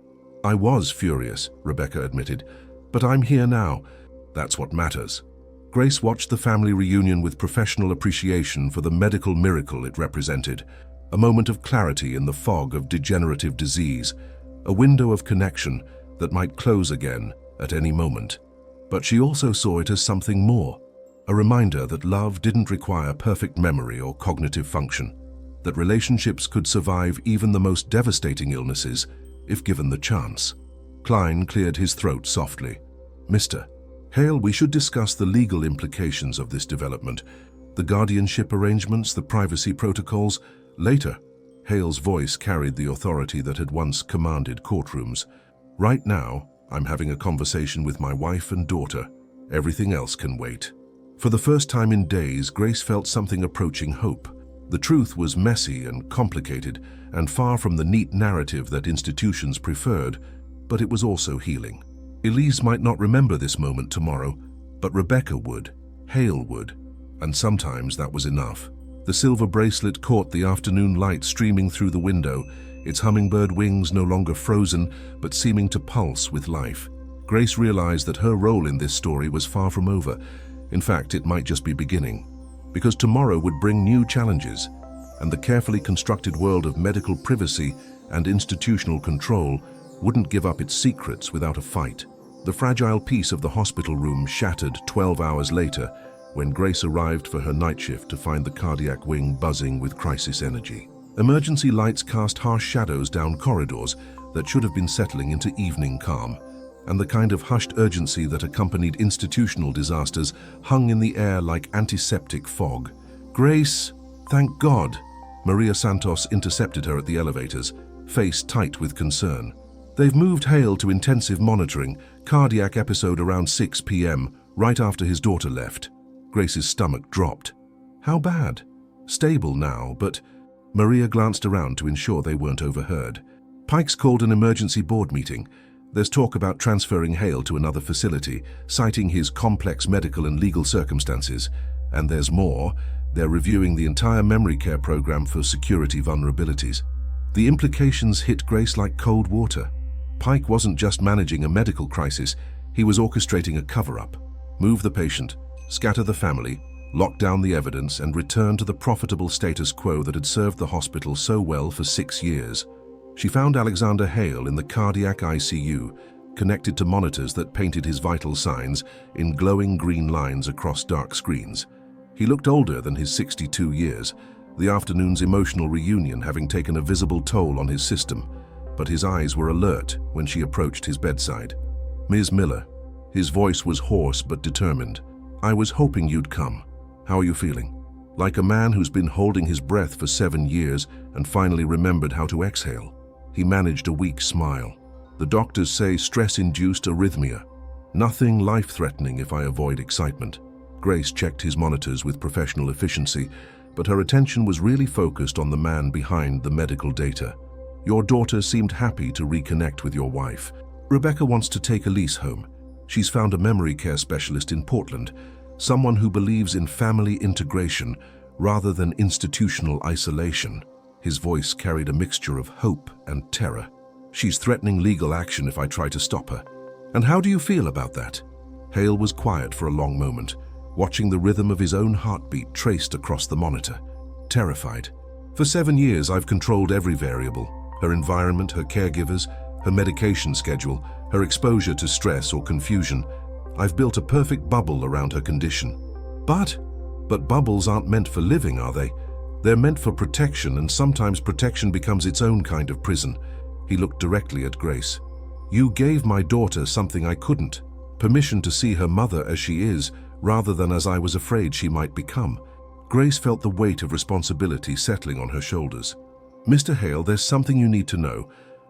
Speaker 1: "I was furious," Rebecca admitted, "but I'm here now. That's what matters." Grace watched the family reunion with professional appreciation for the medical miracle it represented, a moment of clarity in the fog of degenerative disease, a window of connection that might close again at any moment. But she also saw it as something more, a reminder that love didn't require perfect memory or cognitive function, that relationships could survive even the most devastating illnesses if given the chance. Klein cleared his throat softly. "Mr. Hale, we should discuss the legal implications of this development, the guardianship arrangements, the privacy protocols, later." Hale's voice carried the authority that had once commanded courtrooms. "Right now, I'm having a conversation with my wife and daughter. Everything else can wait." For the first time in days, Grace felt something approaching hope. The truth was messy and complicated, and far from the neat narrative that institutions preferred, but it was also healing. Elise might not remember this moment tomorrow, but Rebecca would, Hale would, and sometimes that was enough. The silver bracelet caught the afternoon light streaming through the window, its hummingbird wings no longer frozen, but seeming to pulse with life. Grace realized that her role in this story was far from over. In fact, it might just be beginning. Because tomorrow would bring new challenges, and the carefully constructed world of medical privacy and institutional control wouldn't give up its secrets without a fight. The fragile peace of the hospital room shattered 12 hours later when Grace arrived for her night shift to find the cardiac wing buzzing with crisis energy. Emergency lights cast harsh shadows down corridors, that should have been settling into evening calm, and the kind of hushed urgency that accompanied institutional disasters hung in the air like antiseptic fog. "Grace, thank God!" Maria Santos intercepted her at the elevators, face tight with concern. "They've moved Hale to intensive monitoring, cardiac episode around 6 p.m., right after his daughter left." Grace's stomach dropped. "How bad?" "Stable now, but..." Maria glanced around to ensure they weren't overheard. "Pike's called an emergency board meeting. There's talk about transferring Hale to another facility, citing his complex medical and legal circumstances. And there's more. They're reviewing the entire memory care program for security vulnerabilities." The implications hit Grace like cold water. Pike wasn't just managing a medical crisis, he was orchestrating a cover-up. Move the patient, scatter the family, lock down the evidence, and return to the profitable status quo that had served the hospital so well for 6 years. She found Alexander Hale in the cardiac ICU, connected to monitors that painted his vital signs in glowing green lines across dark screens. He looked older than his 62 years, the afternoon's emotional reunion having taken a visible toll on his system, but his eyes were alert when she approached his bedside. "Ms. Miller." His voice was hoarse but determined. "I was hoping you'd come. How are you feeling?" Like a man who's been holding his breath for 7 years and finally remembered how to exhale. He managed a weak smile. "The doctors say stress-induced arrhythmia. Nothing life-threatening if I avoid excitement." Grace checked his monitors with professional efficiency, but her attention was really focused on the man behind the medical data. "Your daughter seemed happy to reconnect with your wife. Rebecca wants to take Elise home. She's found a memory care specialist in Portland, someone who believes in family integration rather than institutional isolation." His voice carried a mixture of hope and terror. "She's threatening legal action if I try to stop her. And how do you feel about that?" Hale was quiet for a long moment, watching the rhythm of his own heartbeat traced across the monitor. Terrified. "For 7 years I've controlled every variable. Her environment, her caregivers, her medication schedule, her exposure to stress or confusion. I've built a perfect bubble around her condition." But bubbles aren't meant for living, are they? They're meant for protection, and sometimes protection becomes its own kind of prison. He looked directly at Grace. "You gave my daughter something I couldn't. Permission to see her mother as she is, rather than as I was afraid she might become." Grace felt the weight of responsibility settling on her shoulders. "Mr. Hale, there's something you need to know.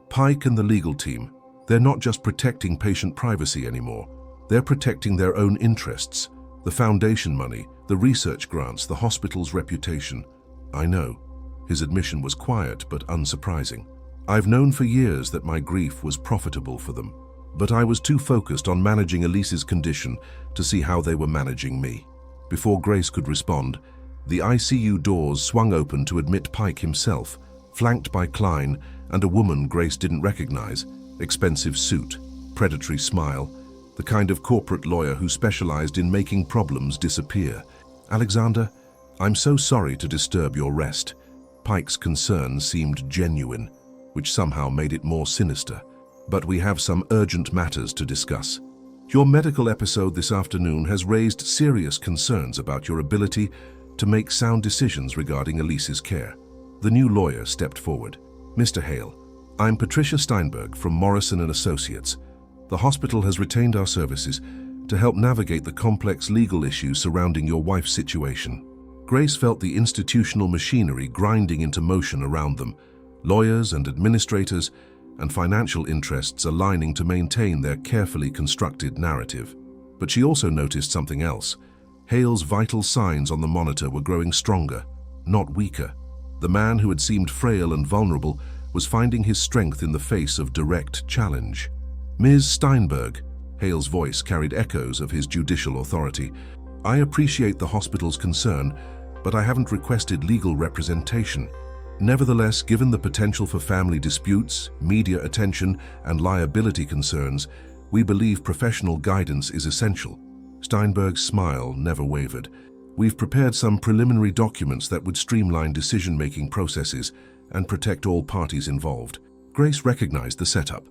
Speaker 1: Pike and the legal team, they're not just protecting patient privacy anymore. They're protecting their own interests. The foundation money, the research grants, the hospital's reputation." "I know." His admission was quiet but unsurprising. "I've known for years that my grief was profitable for them, but I was too focused on managing Elise's condition to see how they were managing me." Before Grace could respond, the ICU doors swung open to admit Pike himself, flanked by Klein and a woman Grace didn't recognize. Expensive suit, predatory smile, the kind of corporate lawyer who specialized in making problems disappear. "Alexander, I'm so sorry to disturb your rest." Pike's concern seemed genuine, which somehow made it more sinister. "But we have some urgent matters to discuss. Your medical episode this afternoon has raised serious concerns about your ability to make sound decisions regarding Elise's care." The new lawyer stepped forward. "Mr. Hale, I'm Patricia Steinberg from Morrison & Associates. The hospital has retained our services to help navigate the complex legal issues surrounding your wife's situation." Grace felt the institutional machinery grinding into motion around them, lawyers and administrators and financial interests aligning to maintain their carefully constructed narrative. But she also noticed something else. Hale's vital signs on the monitor were growing stronger, not weaker. The man who had seemed frail and vulnerable was finding his strength in the face of direct challenge. "Ms. Steinberg," Hale's voice carried echoes of his judicial authority, "I appreciate the hospital's concern, but I haven't requested legal representation. Nevertheless, given the potential for family disputes, media attention, and liability concerns, we believe professional guidance is essential." Steinberg's smile never wavered. "We've prepared some preliminary documents that would streamline decision-making processes and protect all parties involved." Grace recognized the setup.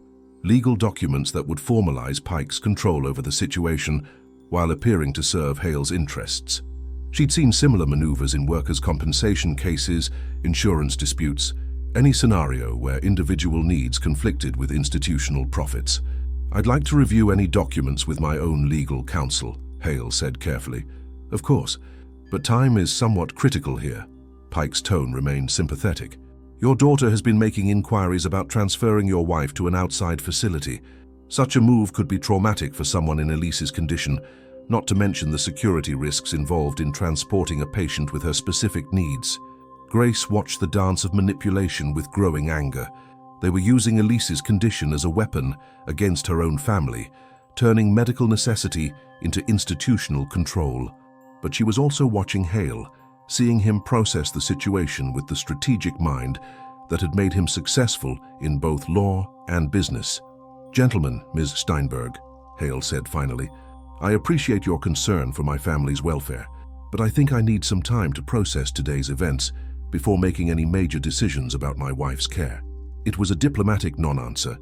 Speaker 1: Legal documents that would formalize Pike's control over the situation while appearing to serve Hale's interests. She'd seen similar maneuvers in workers' compensation cases, insurance disputes, Any scenario where individual needs conflicted with institutional profits. I'd like to review any documents with my own legal counsel, Hale said carefully. Of course, but time is somewhat critical here. Pike's tone remained sympathetic. Your daughter has been making inquiries about transferring your wife to an outside facility. Such a move could be traumatic for someone in Elise's condition, not to mention the security risks involved in transporting a patient with her specific needs. Grace watched the dance of manipulation with growing anger. They were using Elise's condition as a weapon against her own family, turning medical necessity into institutional control. But she was also watching Hale, seeing him process the situation with the strategic mind that had made him successful in both law and business. Gentlemen, Ms. Steinberg, Hale said finally, I appreciate your concern for my family's welfare, but I think I need some time to process today's events before making any major decisions about my wife's care. It was a diplomatic non-answer,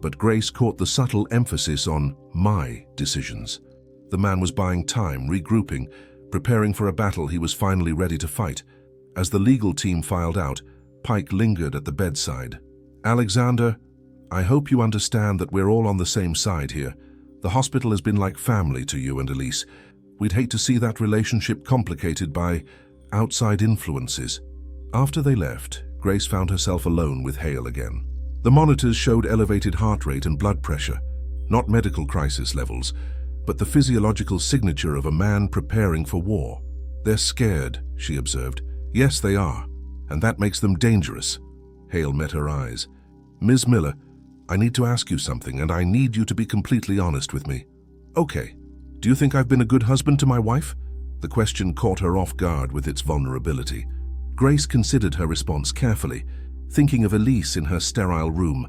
Speaker 1: but Grace caught the subtle emphasis on my decisions. The man was buying time, regrouping, preparing for a battle he was finally ready to fight. As the legal team filed out, Pike lingered at the bedside. Alexander, I hope you understand that we're all on the same side here. The hospital has been like family to you and Elise. We'd hate to see that relationship complicated by outside influences. After they left, Grace found herself alone with Hale again. The monitors showed elevated heart rate and blood pressure, not medical crisis levels, but the physiological signature of a man preparing for war. They're scared, she observed. Yes, they are, and that makes them dangerous. Hale met her eyes. Ms. Miller, I need to ask you something, and I need you to be completely honest with me. Okay. Do you think I've been a good husband to my wife? The question caught her off guard with its vulnerability. Grace considered her response carefully, thinking of Elise in her sterile room,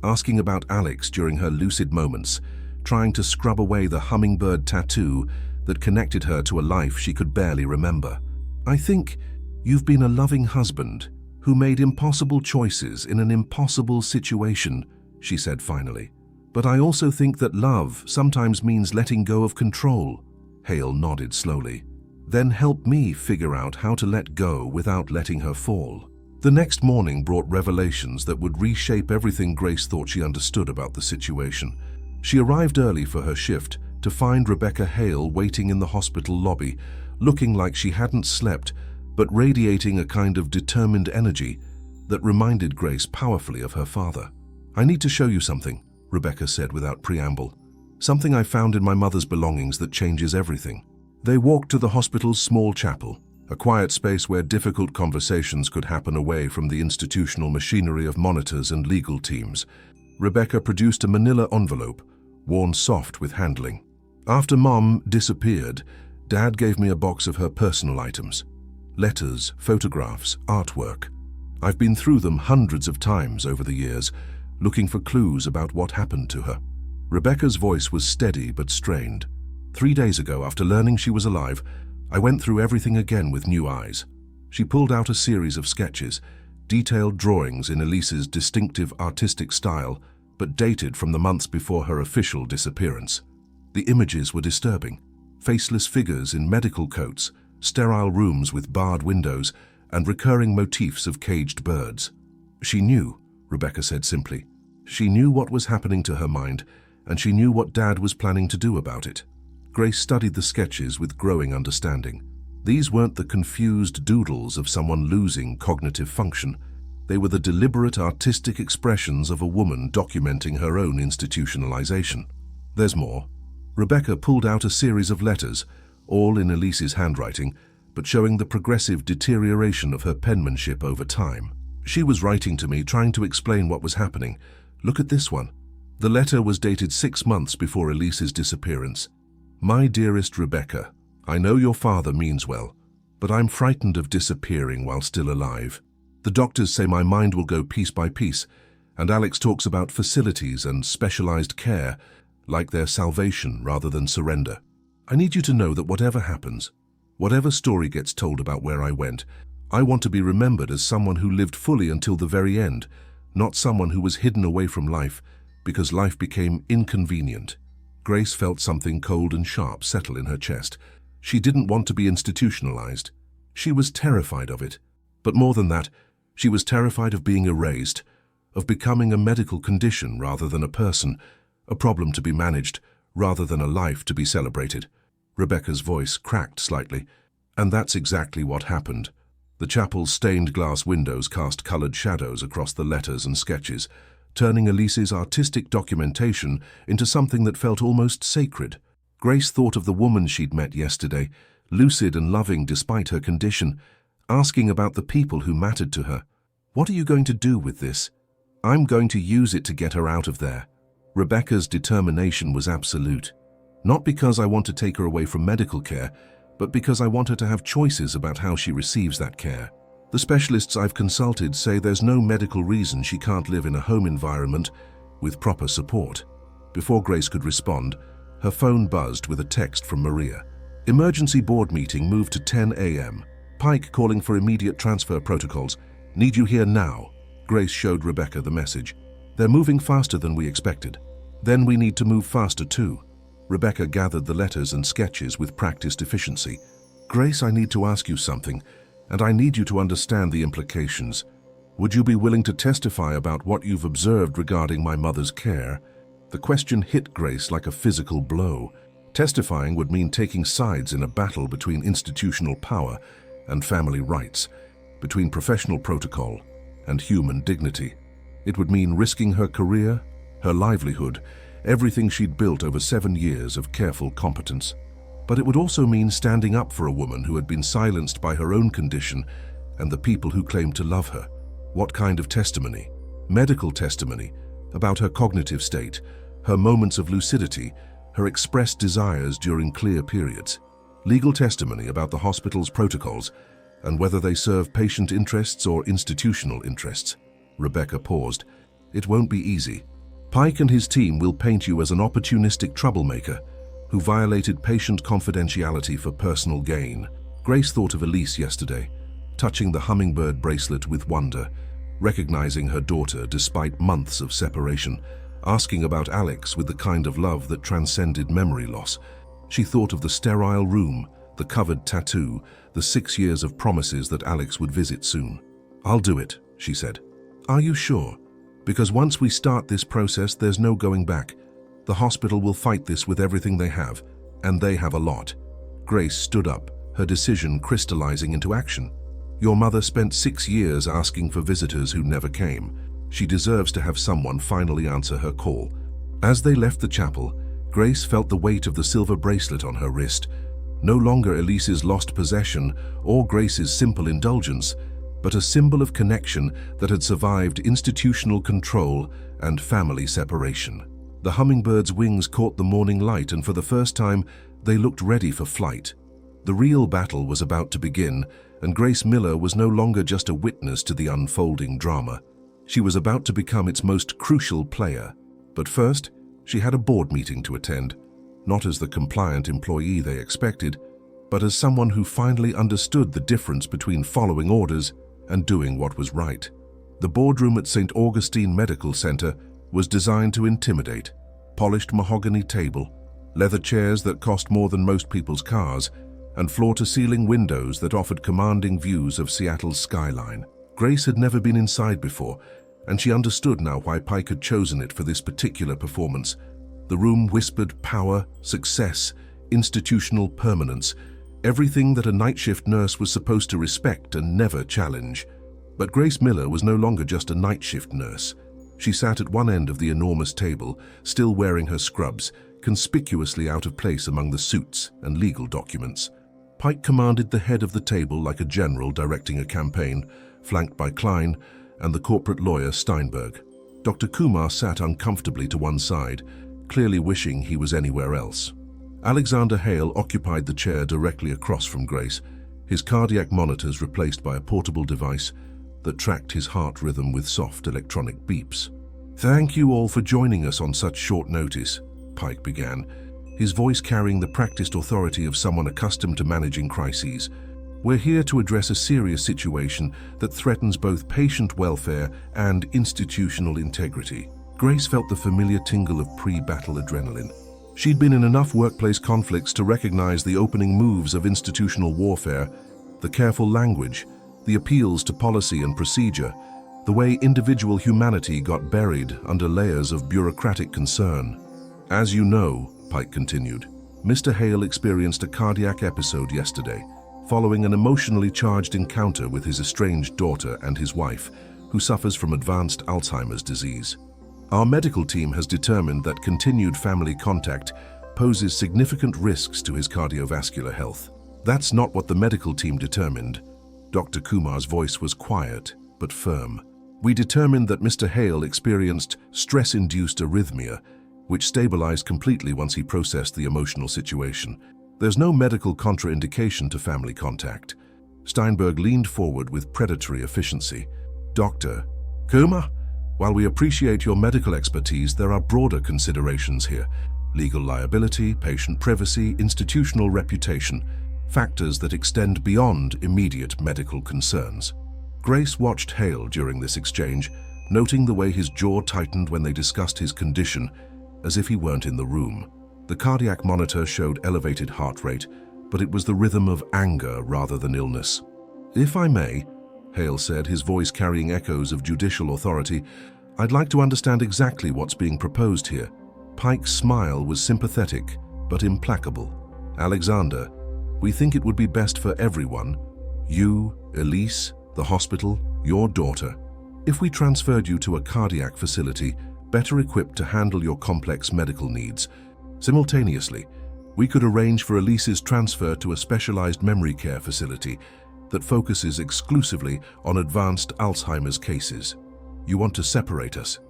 Speaker 1: asking about Alex during her lucid moments, trying to scrub away the hummingbird tattoo that connected her to a life she could barely remember. I think you've been a loving husband who made impossible choices in an impossible situation, she said finally. But I also think that love sometimes means letting go of control. Hale nodded slowly. Then help me figure out how to let go without letting her fall. The next morning brought revelations that would reshape everything Grace thought she understood about the situation. She arrived early for her shift to find Rebecca Hale waiting in the hospital lobby, looking like she hadn't slept, but radiating a kind of determined energy that reminded Grace powerfully of her father. I need to show you something, Rebecca said without preamble. Something I found in my mother's belongings that changes everything. They walked to the hospital's small chapel, a quiet space where difficult conversations could happen away from the institutional machinery of monitors and legal teams. Rebecca produced a manila envelope, worn soft with handling. After Mom disappeared, Dad gave me a box of her personal items. Letters, photographs, artwork. I've been through them hundreds of times over the years, looking for clues about what happened to her. Rebecca's voice was steady but strained. 3 days ago, after learning she was alive, I went through everything again with new eyes. She pulled out a series of sketches, detailed drawings in Elise's distinctive artistic style, but dated from the months before her official disappearance. The images were disturbing. Faceless figures in medical coats, sterile rooms with barred windows, and recurring motifs of caged birds. She knew, Rebecca said simply. She knew what was happening to her mind, and she knew what Dad was planning to do about it. Grace studied the sketches with growing understanding. These weren't the confused doodles of someone losing cognitive function. They were the deliberate artistic expressions of a woman documenting her own institutionalization. There's more. Rebecca pulled out a series of letters, all in Elise's handwriting, but showing the progressive deterioration of her penmanship over time. She was writing to me, trying to explain what was happening. Look at this one. The letter was dated 6 months before Elise's disappearance. My dearest Rebecca, I know your father means well, but I'm frightened of disappearing while still alive. The doctors say my mind will go piece by piece, and Alex talks about facilities and specialized care, like their salvation rather than surrender. I need you to know that whatever happens, whatever story gets told about where I went, I want to be remembered as someone who lived fully until the very end, not someone who was hidden away from life because life became inconvenient. Grace felt something cold and sharp settle in her chest. She didn't want to be institutionalized. She was terrified of it. But more than that, She was terrified of being erased, of becoming a medical condition rather than a person, a problem to be managed rather than a life to be celebrated. Rebecca's voice cracked slightly, and that's exactly what happened. The chapel's stained glass windows cast colored shadows across the letters and sketches, turning Elise's artistic documentation into something that felt almost sacred. Grace thought of the woman she'd met yesterday, lucid and loving despite her condition, asking about the people who mattered to her. "What are you going to do with this?" "I'm going to use it to get her out of there." Rebecca's determination was absolute. "Not because I want to take her away from medical care, but because I want her to have choices about how she receives that care. The specialists I've consulted say there's no medical reason she can't live in a home environment with proper support." Before Grace could respond, her phone buzzed with a text from Maria. "Emergency board meeting moved to 10 a.m. Pike calling for immediate transfer protocols. Need you here now." Grace showed Rebecca the message. "They're moving faster than we expected. Then we need to move faster too." Rebecca gathered the letters and sketches with practiced efficiency. "Grace, I need to ask you something, and I need you to understand the implications. Would you be willing to testify about what you've observed regarding my mother's care?" The question hit Grace like a physical blow. Testifying would mean taking sides in a battle between institutional power and family rights, between professional protocol and human dignity. It would mean risking her career, her livelihood, everything she'd built over 7 years of careful competence. But it would also mean standing up for a woman who had been silenced by her own condition and the people who claimed to love her. What kind of testimony? Medical testimony about her cognitive state, her moments of lucidity, her expressed desires during clear periods. Legal testimony about the hospital's protocols and whether they serve patient interests or institutional interests. Rebecca paused. "It won't be easy. Pike and his team will paint you as an opportunistic troublemaker who violated patient confidentiality for personal gain." Grace thought of Elise yesterday, touching the hummingbird bracelet with wonder, recognizing her daughter despite months of separation, asking about Alex with the kind of love that transcended memory loss. She thought of the sterile room, the covered tattoo, the 6 years of promises that Alex would visit soon. "I'll do it," she said. "Are you sure? Because once we start this process, there's no going back. The hospital will fight this with everything they have, and they have a lot." Grace stood up, her decision crystallizing into action. "Your mother spent 6 years asking for visitors who never came. She deserves to have someone finally answer her call." As they left the chapel, Grace felt the weight of the silver bracelet on her wrist. No longer Elise's lost possession or Grace's simple indulgence, but a symbol of connection that had survived institutional control and family separation. The hummingbird's wings caught the morning light, and for the first time, they looked ready for flight. The real battle was about to begin, and Grace Miller was no longer just a witness to the unfolding drama. She was about to become its most crucial player. But first, she had a board meeting to attend, not as the compliant employee they expected, but as someone who finally understood the difference between following orders and doing what was right. The boardroom at St. Augustine Medical Center was designed to intimidate. Polished mahogany table, leather chairs that cost more than most people's cars, and floor-to-ceiling windows that offered commanding views of Seattle's skyline. Grace had never been inside before, and she understood now why Pike had chosen it for this particular performance. The room whispered power, success, institutional permanence, everything that a night shift nurse was supposed to respect and never challenge. But Grace Miller was no longer just a night shift nurse. She sat at one end of the enormous table, still wearing her scrubs, conspicuously out of place among the suits and legal documents. Pike commanded the head of the table like a general directing a campaign, flanked by Klein and the corporate lawyer Steinberg. Dr. Kumar sat uncomfortably to one side, clearly wishing he was anywhere else. Alexander Hale occupied the chair directly across from Grace, his cardiac monitors replaced by a portable device that tracked his heart rhythm with soft electronic beeps. "Thank you all for joining us on such short notice," Pike began, his voice carrying the practiced authority of someone accustomed to managing crises. "We're here to address a serious situation that threatens both patient welfare and institutional integrity." Grace felt the familiar tingle of pre-battle adrenaline. She'd been in enough workplace conflicts to recognize the opening moves of institutional warfare, the careful language, The appeals to policy and procedure, the way individual humanity got buried under layers of bureaucratic concern. As you know, Pike continued, Mr. Hale experienced a cardiac episode yesterday, following an emotionally charged encounter with his estranged daughter and his wife, who suffers from advanced Alzheimer's disease. Our medical team has determined that continued family contact poses significant risks to his cardiovascular health. That's not what the medical team determined. Dr. Kumar's voice was quiet but firm. We determined that Mr. Hale experienced stress-induced arrhythmia, which stabilized completely once he processed the emotional situation. There's no medical contraindication to family contact. Steinberg leaned forward with predatory efficiency. Dr. Kumar, while we appreciate your medical expertise, there are broader considerations here. Legal liability, patient privacy, institutional reputation, factors that extend beyond immediate medical concerns. Grace watched Hale during this exchange, noting the way his jaw tightened when they discussed his condition, as if he weren't in the room. The cardiac monitor showed elevated heart rate, but it was the rhythm of anger rather than illness. If I may, Hale said, his voice carrying echoes of judicial authority, I'd like to understand exactly what's being proposed here. Pike's smile was sympathetic, but implacable. Alexander, we think it would be best for everyone, you, Elise, the hospital, your daughter, if we transferred you to a cardiac facility better equipped to handle your complex medical needs. Simultaneously, we could arrange for Elise's transfer to a specialized memory care facility that focuses exclusively on advanced Alzheimer's cases. You want to separate us.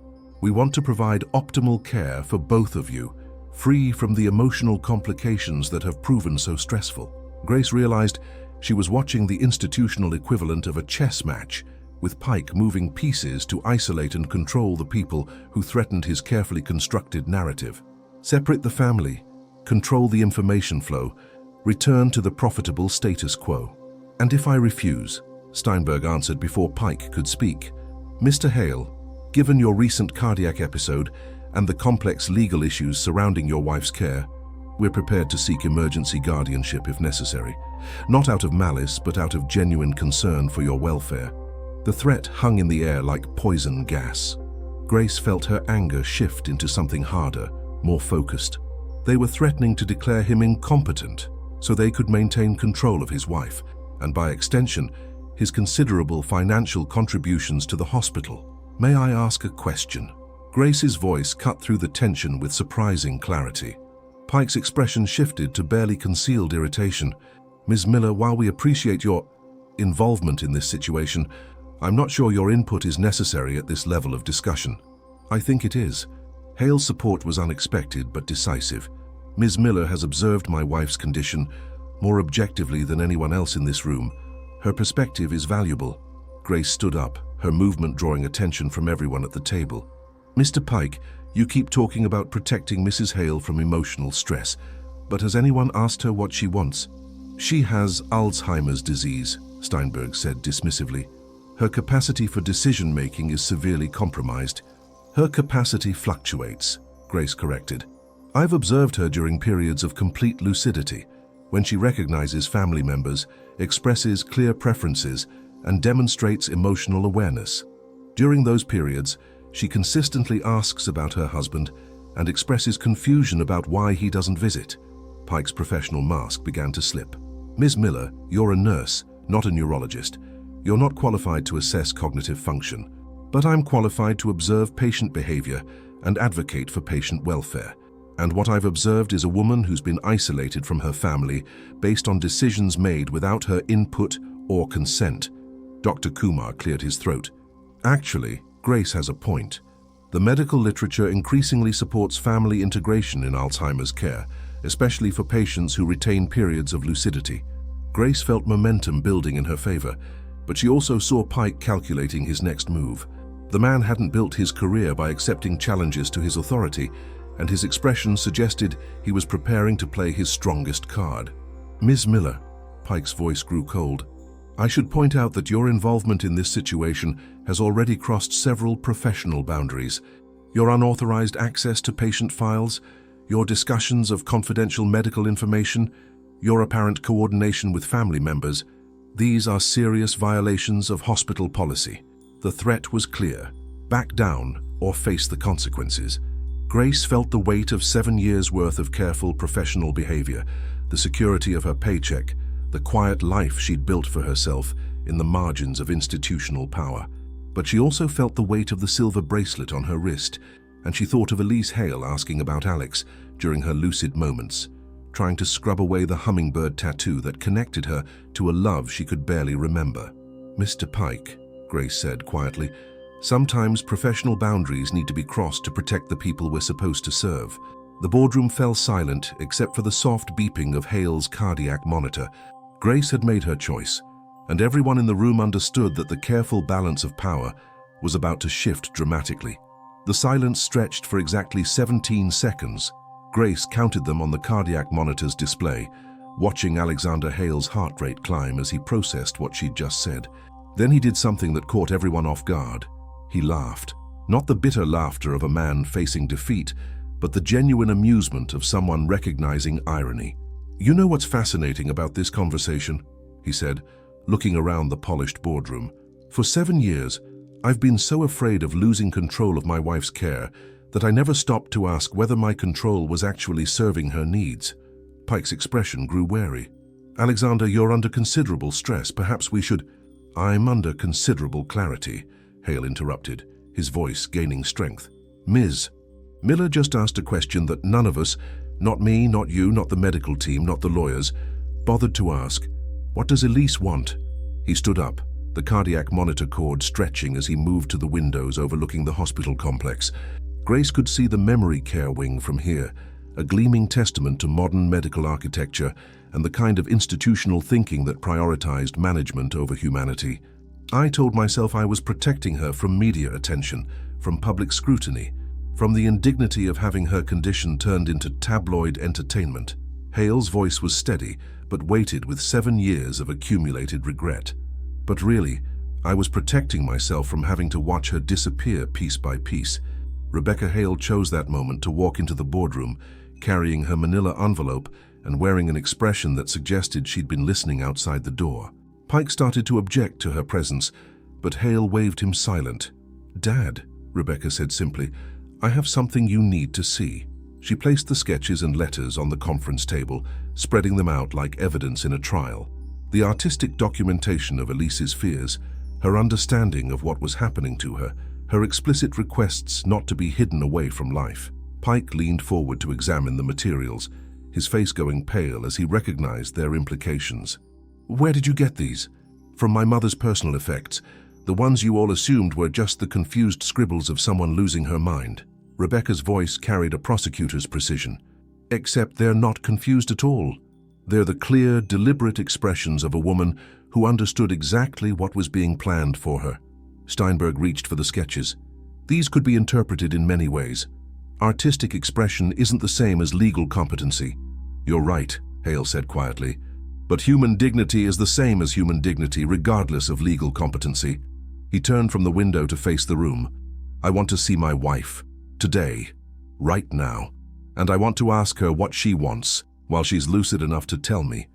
Speaker 1: We want to provide optimal care for both of you, free from the emotional complications that have proven so stressful. Grace realized she was watching the institutional equivalent of a chess match, with Pike moving pieces to isolate and control the people who threatened his carefully constructed narrative. Separate the family, control the information flow, return to the profitable status quo. And if I refuse, Steinberg answered before Pike could speak. Mr. Hale, given your recent cardiac episode and the complex legal issues surrounding your wife's care, we're prepared to seek emergency guardianship if necessary, not out of malice but out of genuine concern for your welfare. The threat hung in the air like poison gas. Grace felt her anger shift into something harder, more focused. They were threatening to declare him incompetent so they could maintain control of his wife, and by extension, his considerable financial contributions to the hospital. May I ask a question? Grace's voice cut through the tension with surprising clarity. Pike's expression shifted to barely concealed irritation. Ms. Miller, while we appreciate your involvement in this situation, I'm not sure your input is necessary at this level of discussion. I think it is. Hale's support was unexpected but decisive. Ms. Miller has observed my wife's condition more objectively than anyone else in this room. Her perspective is valuable. Grace stood up, her movement drawing attention from everyone at the table. Mr. Pike, you keep talking about protecting Mrs. Hale from emotional stress, but has anyone asked her what she wants? She has Alzheimer's disease, Steinberg said dismissively. Her capacity for decision-making is severely compromised. Her capacity fluctuates, Grace corrected. I've observed her during periods of complete lucidity, when she recognizes family members, expresses clear preferences, and demonstrates emotional awareness. During those periods, she consistently asks about her husband and expresses confusion about why he doesn't visit. Pike's professional mask began to slip. Ms. Miller, you're a nurse, not a neurologist. You're not qualified to assess cognitive function, but I'm qualified to observe patient behavior and advocate for patient welfare. And what I've observed is a woman who's been isolated from her family based on decisions made without her input or consent. Dr. Kumar cleared his throat. Actually, Grace has a point. The medical literature increasingly supports family integration in Alzheimer's care, especially for patients who retain periods of lucidity. Grace felt momentum building in her favor, but she also saw Pike calculating his next move. The man hadn't built his career by accepting challenges to his authority, and his expression suggested he was preparing to play his strongest card. Ms. Miller, Pike's voice grew cold. I should point out that your involvement in this situation has already crossed several professional boundaries. Your unauthorized access to patient files, your discussions of confidential medical information, your apparent coordination with family members. These are serious violations of hospital policy. The threat was clear. Back down or face the consequences. Grace felt the weight of 7 years' worth of careful professional behavior, the security of her paycheck, the quiet life she'd built for herself in the margins of institutional power. But she also felt the weight of the silver bracelet on her wrist, and she thought of Elise Hale asking about Alex during her lucid moments, trying to scrub away the hummingbird tattoo that connected her to a love she could barely remember. "Mr. Pike," Grace said quietly, "sometimes professional boundaries need to be crossed to protect the people we're supposed to serve." The boardroom fell silent except for the soft beeping of Hale's cardiac monitor. Grace had made her choice, and everyone in the room understood that the careful balance of power was about to shift dramatically. The silence stretched for exactly 17 seconds. Grace counted them on the cardiac monitor's display, watching Alexander Hale's heart rate climb as he processed what she'd just said. Then he did something that caught everyone off guard. He laughed. Not the bitter laughter of a man facing defeat, but the genuine amusement of someone recognizing irony. "You know what's fascinating about this conversation?" he said, looking around the polished boardroom. "For 7 years, I've been so afraid of losing control of my wife's care that I never stopped to ask whether my control was actually serving her needs." Pike's expression grew wary. "Alexander, you're under considerable stress. Perhaps we should—" "I'm under considerable clarity," Hale interrupted, his voice gaining strength. "Ms. Miller just asked a question that none of us, not me, not you, not the medical team, not the lawyers, bothered to ask. What does Elise want?" He stood up, the cardiac monitor cord stretching as he moved to the windows overlooking the hospital complex. Grace could see the memory care wing from here, a gleaming testament to modern medical architecture and the kind of institutional thinking that prioritized management over humanity. "I told myself I was protecting her from media attention, from public scrutiny, from the indignity of having her condition turned into tabloid entertainment." Hale's voice was steady, but weighted with 7 years of accumulated regret. "But really, I was protecting myself from having to watch her disappear piece by piece." Rebecca Hale chose that moment to walk into the boardroom, carrying her manila envelope and wearing an expression that suggested she'd been listening outside the door. Pike started to object to her presence, but Hale waved him silent. "Dad," Rebecca said simply, "I have something you need to see." She placed the sketches and letters on the conference table, spreading them out like evidence in a trial. The artistic documentation of Elise's fears, her understanding of what was happening to her, her explicit requests not to be hidden away from life. Pike leaned forward to examine the materials, his face going pale as he recognized their implications. "Where did you get these?" "From my mother's personal effects. The ones you all assumed were just the confused scribbles of someone losing her mind." Rebecca's voice carried a prosecutor's precision. "Except they're not confused at all. They're the clear, deliberate expressions of a woman who understood exactly what was being planned for her." Steinberg reached for the sketches. "These could be interpreted in many ways. Artistic expression isn't the same as legal competency." "You're right," Hale said quietly. "But human dignity is the same as human dignity, regardless of legal competency." He turned from the window to face the room. "I want to see my wife. Today. Right now. And I want to ask her what she wants, while she's lucid enough to tell me."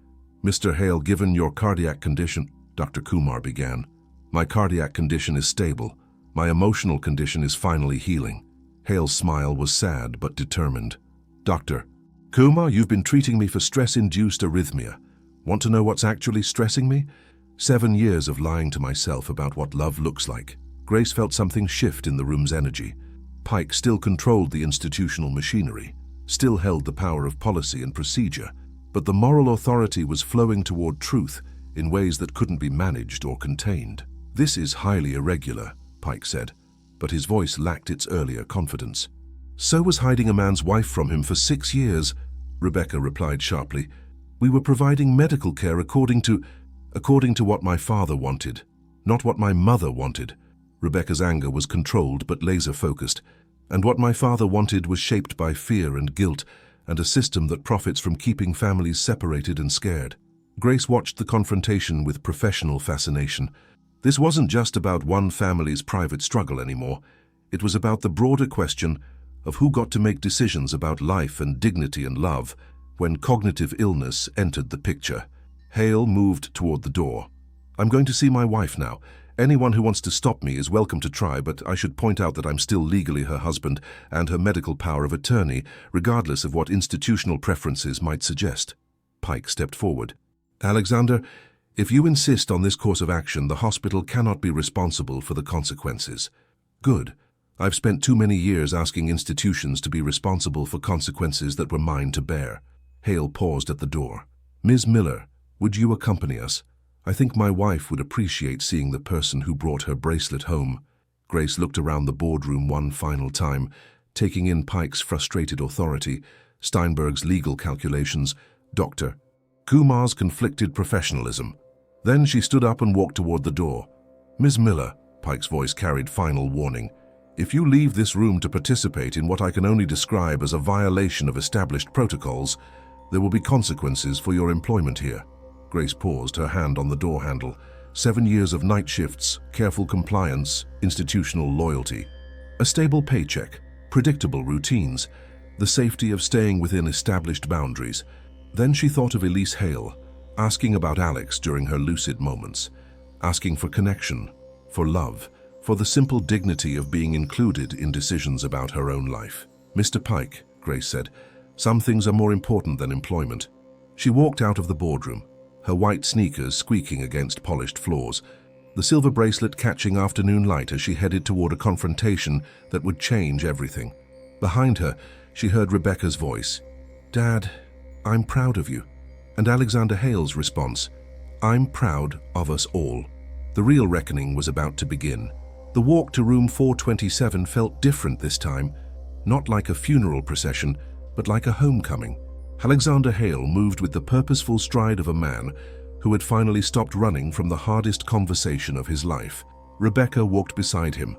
Speaker 1: "Mr. Hale, given your cardiac condition," Dr. Kumar began. "My cardiac condition is stable. My emotional condition is finally healing." Hale's smile was sad but determined. "Dr. Kumar, you've been treating me for stress-induced arrhythmia. Want to know what's actually stressing me? 7 years of lying to myself about what love looks like." Grace felt something shift in the room's energy. Pike still controlled the institutional machinery, still held the power of policy and procedure, but the moral authority was flowing toward truth in ways that couldn't be managed or contained. "This is highly irregular," Pike said, but his voice lacked its earlier confidence. "So was hiding a man's wife from him for 6 years," Rebecca replied sharply. "We were providing medical care according to what my father wanted, not what my mother wanted." Rebecca's anger was controlled but laser-focused, and what my father wanted was shaped by fear and guilt and a system that profits from keeping families separated and scared. Grace watched the confrontation with professional fascination. This wasn't just about one family's private struggle anymore. It was about the broader question of who got to make decisions about life and dignity and love when cognitive illness entered the picture. Hale moved toward the door. I'm going to see my wife now. Anyone who wants to stop me is welcome to try, but I should point out that I'm still legally her husband and her medical power of attorney, regardless of what institutional preferences might suggest. Pike stepped forward. Alexander, if you insist on this course of action, the hospital cannot be responsible for the consequences. Good. I've spent too many years asking institutions to be responsible for consequences that were mine to bear. Hale paused at the door. Ms. Miller, would you accompany us? I think my wife would appreciate seeing the person who brought her bracelet home. Grace looked around the boardroom one final time, taking in Pike's frustrated authority, Steinberg's legal calculations, Dr. Kumar's conflicted professionalism. Then she stood up and walked toward the door. Ms. Miller, Pike's voice carried final warning, if you leave this room to participate in what I can only describe as a violation of established protocols, there will be consequences for your employment here. Grace paused, her hand on the door handle. 7 years of night shifts, careful compliance, institutional loyalty. A stable paycheck, predictable routines, the safety of staying within established boundaries. Then she thought of Elise Hale, asking about Alex during her lucid moments, asking for connection, for love, for the simple dignity of being included in decisions about her own life. Mr. Pike, Grace said, some things are more important than employment. She walked out of the boardroom, her white sneakers squeaking against polished floors, the silver bracelet catching afternoon light as she headed toward a confrontation that would change everything. Behind her, she heard Rebecca's voice. Dad, I'm proud of you. And Alexander Hale's response, I'm proud of us all. The real reckoning was about to begin. The walk to room 427 felt different this time, not like a funeral procession, but like a homecoming. Alexander Hale moved with the purposeful stride of a man who had finally stopped running from the hardest conversation of his life. Rebecca walked beside him,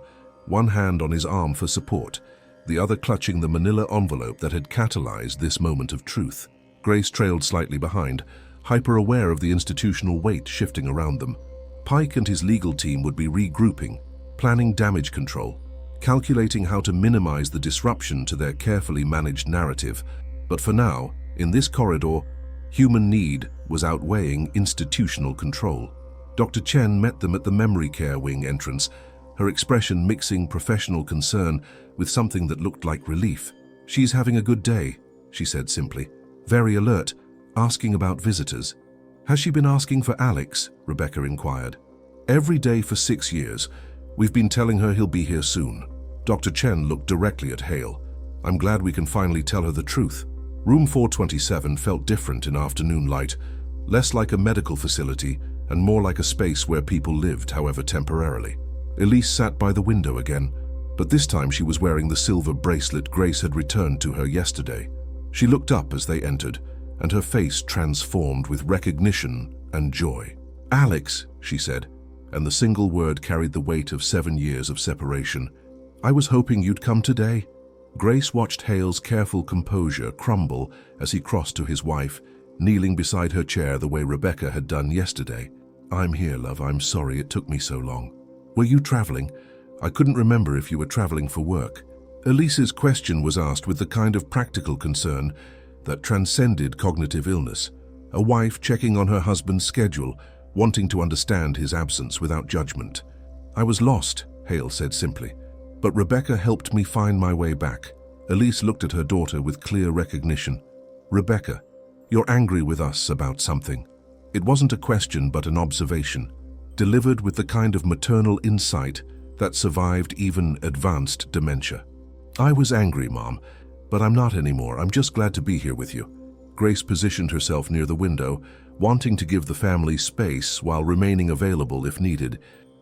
Speaker 1: one hand on his arm for support, the other clutching the manila envelope that had catalyzed this moment of truth. Grace trailed slightly behind, hyper-aware of the institutional weight shifting around them. Pike and his legal team would be regrouping, planning damage control, calculating how to minimize the disruption to their carefully managed narrative. But for now, in this corridor, human need was outweighing institutional control. Dr. Chen met them at the memory care wing entrance, her expression mixing professional concern with something that looked like relief. She's having a good day, she said simply. Very alert, asking about visitors. Has she been asking for Alex? Rebecca inquired. Every day for 6 years. We've been telling her he'll be here soon. Dr. Chen looked directly at Hale. I'm glad we can finally tell her the truth. Room 427 felt different in afternoon light, less like a medical facility and more like a space where people lived, however temporarily. Elise sat by the window again, but this time she was wearing the silver bracelet Grace had returned to her yesterday. She looked up as they entered, and her face transformed with recognition and joy. Alex, she said, and the single word carried the weight of 7 years of separation. I was hoping you'd come today. Grace watched Hale's careful composure crumble as he crossed to his wife, kneeling beside her chair the way Rebecca had done yesterday. I'm here, love. I'm sorry it took me so long. Were you traveling? I couldn't remember if you were traveling for work. Elise's question was asked with the kind of practical concern that transcended cognitive illness. A wife checking on her husband's schedule, wanting to understand his absence without judgment. I was lost, Hale said simply. But Rebecca helped me find my way back. Elise looked at her daughter with clear recognition. Rebecca, you're angry with us about something. It wasn't a question but an observation, delivered with the kind of maternal insight that survived even advanced dementia. I was angry, Mom, but I'm not anymore. I'm just glad to be here with you. Grace positioned herself near the window, wanting to give the family space while remaining available if needed.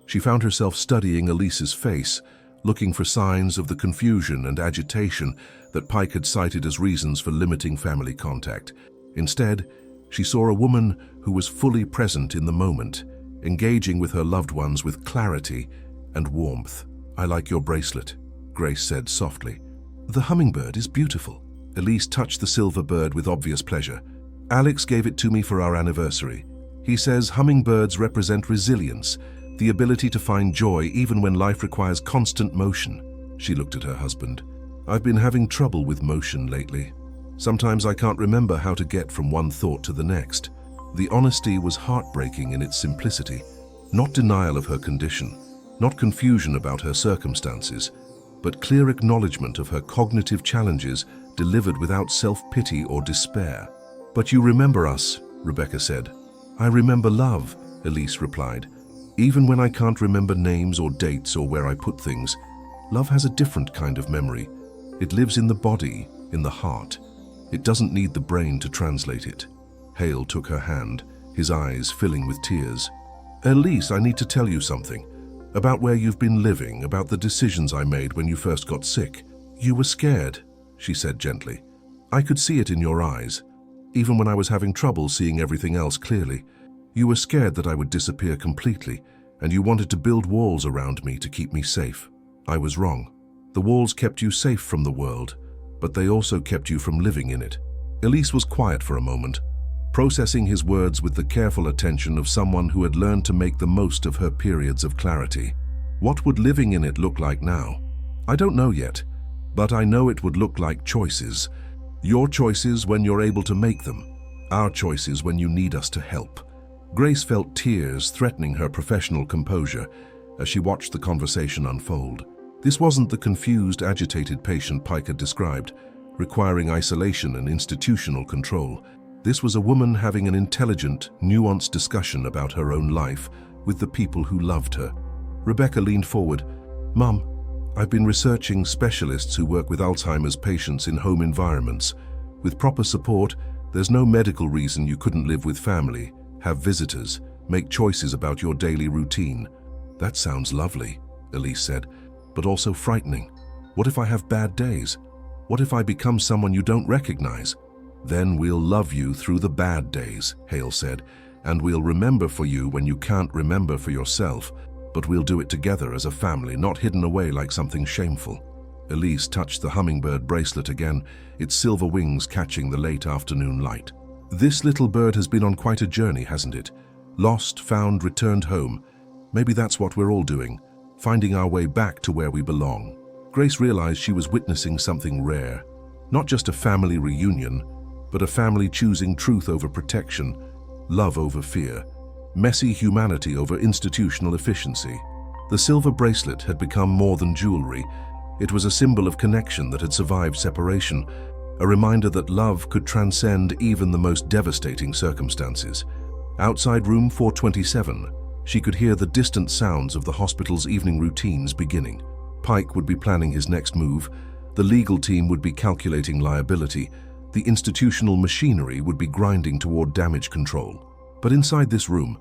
Speaker 1: She found herself studying Elise's face, looking for signs of the confusion and agitation that Pike had cited as reasons for limiting family contact. Instead, she saw a woman who was fully present in the moment, engaging with her loved ones with clarity and warmth. I like your bracelet, Grace said softly. The hummingbird is beautiful. Elise touched the silver bird with obvious pleasure. Alex gave it to me for our anniversary. He says hummingbirds represent resilience, the ability to find joy even when life requires constant motion. She looked at her husband. I've been having trouble with motion lately. Sometimes I can't remember how to get from one thought to the next. The honesty was heartbreaking in its simplicity. Not denial of her condition, not confusion about her circumstances, but clear acknowledgement of her cognitive challenges delivered without self-pity or despair. "But you remember us," Rebecca said. "I remember love," Elise replied. "Even when I can't remember names or dates or where I put things, love has a different kind of memory. It lives in the body, in the heart. It doesn't need the brain to translate it." Hale took her hand, his eyes filling with tears. "Elise, I need to tell you something. About where you've been living, about the decisions I made when you first got sick. You were scared," she said gently. "I could see it in your eyes, even when I was having trouble seeing everything else clearly. You were scared that I would disappear completely, and you wanted to build walls around me to keep me safe. I was wrong. The walls kept you safe from the world, but they also kept you from living in it." Elise was quiet for a moment, processing his words with the careful attention of someone who had learned to make the most of her periods of clarity. "What would living in it look like now? I don't know yet, but I know it would look like choices. Your choices when you're able to make them. Our choices when you need us to help." Grace felt tears threatening her professional composure as she watched the conversation unfold. This wasn't the confused, agitated patient Pike had described, requiring isolation and institutional control. This was a woman having an intelligent, nuanced discussion about her own life with the people who loved her. Rebecca leaned forward. "Mum, I've been researching specialists who work with Alzheimer's patients in home environments. With proper support, there's no medical reason you couldn't live with family, have visitors, make choices about your daily routine." "That sounds lovely," Elise said, "but also frightening. What if I have bad days? What if I become someone you don't recognize?" "Then we'll love you through the bad days," Hale said, "and we'll remember for you when you can't remember for yourself, but we'll do it together as a family, not hidden away like something shameful." Elise touched the hummingbird bracelet again, its silver wings catching the late afternoon light. "This little bird has been on quite a journey, hasn't it? Lost, found, returned home. Maybe that's what we're all doing, finding our way back to where we belong." Grace realized she was witnessing something rare. Not just a family reunion, but a family choosing truth over protection, love over fear, messy humanity over institutional efficiency. The silver bracelet had become more than jewelry. It was a symbol of connection that had survived separation, a reminder that love could transcend even the most devastating circumstances. Outside room 427, she could hear the distant sounds of the hospital's evening routines beginning. Pike would be planning his next move, the legal team would be calculating liability, the institutional machinery would be grinding toward damage control. But inside this room,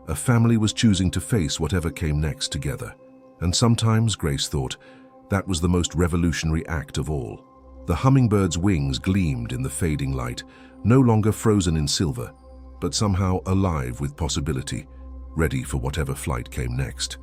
Speaker 1: a family was choosing to face whatever came next together. And sometimes, Grace thought, that was the most revolutionary act of all. The hummingbird's wings gleamed in the fading light, no longer frozen in silver, but somehow alive with possibility, ready for whatever flight came next.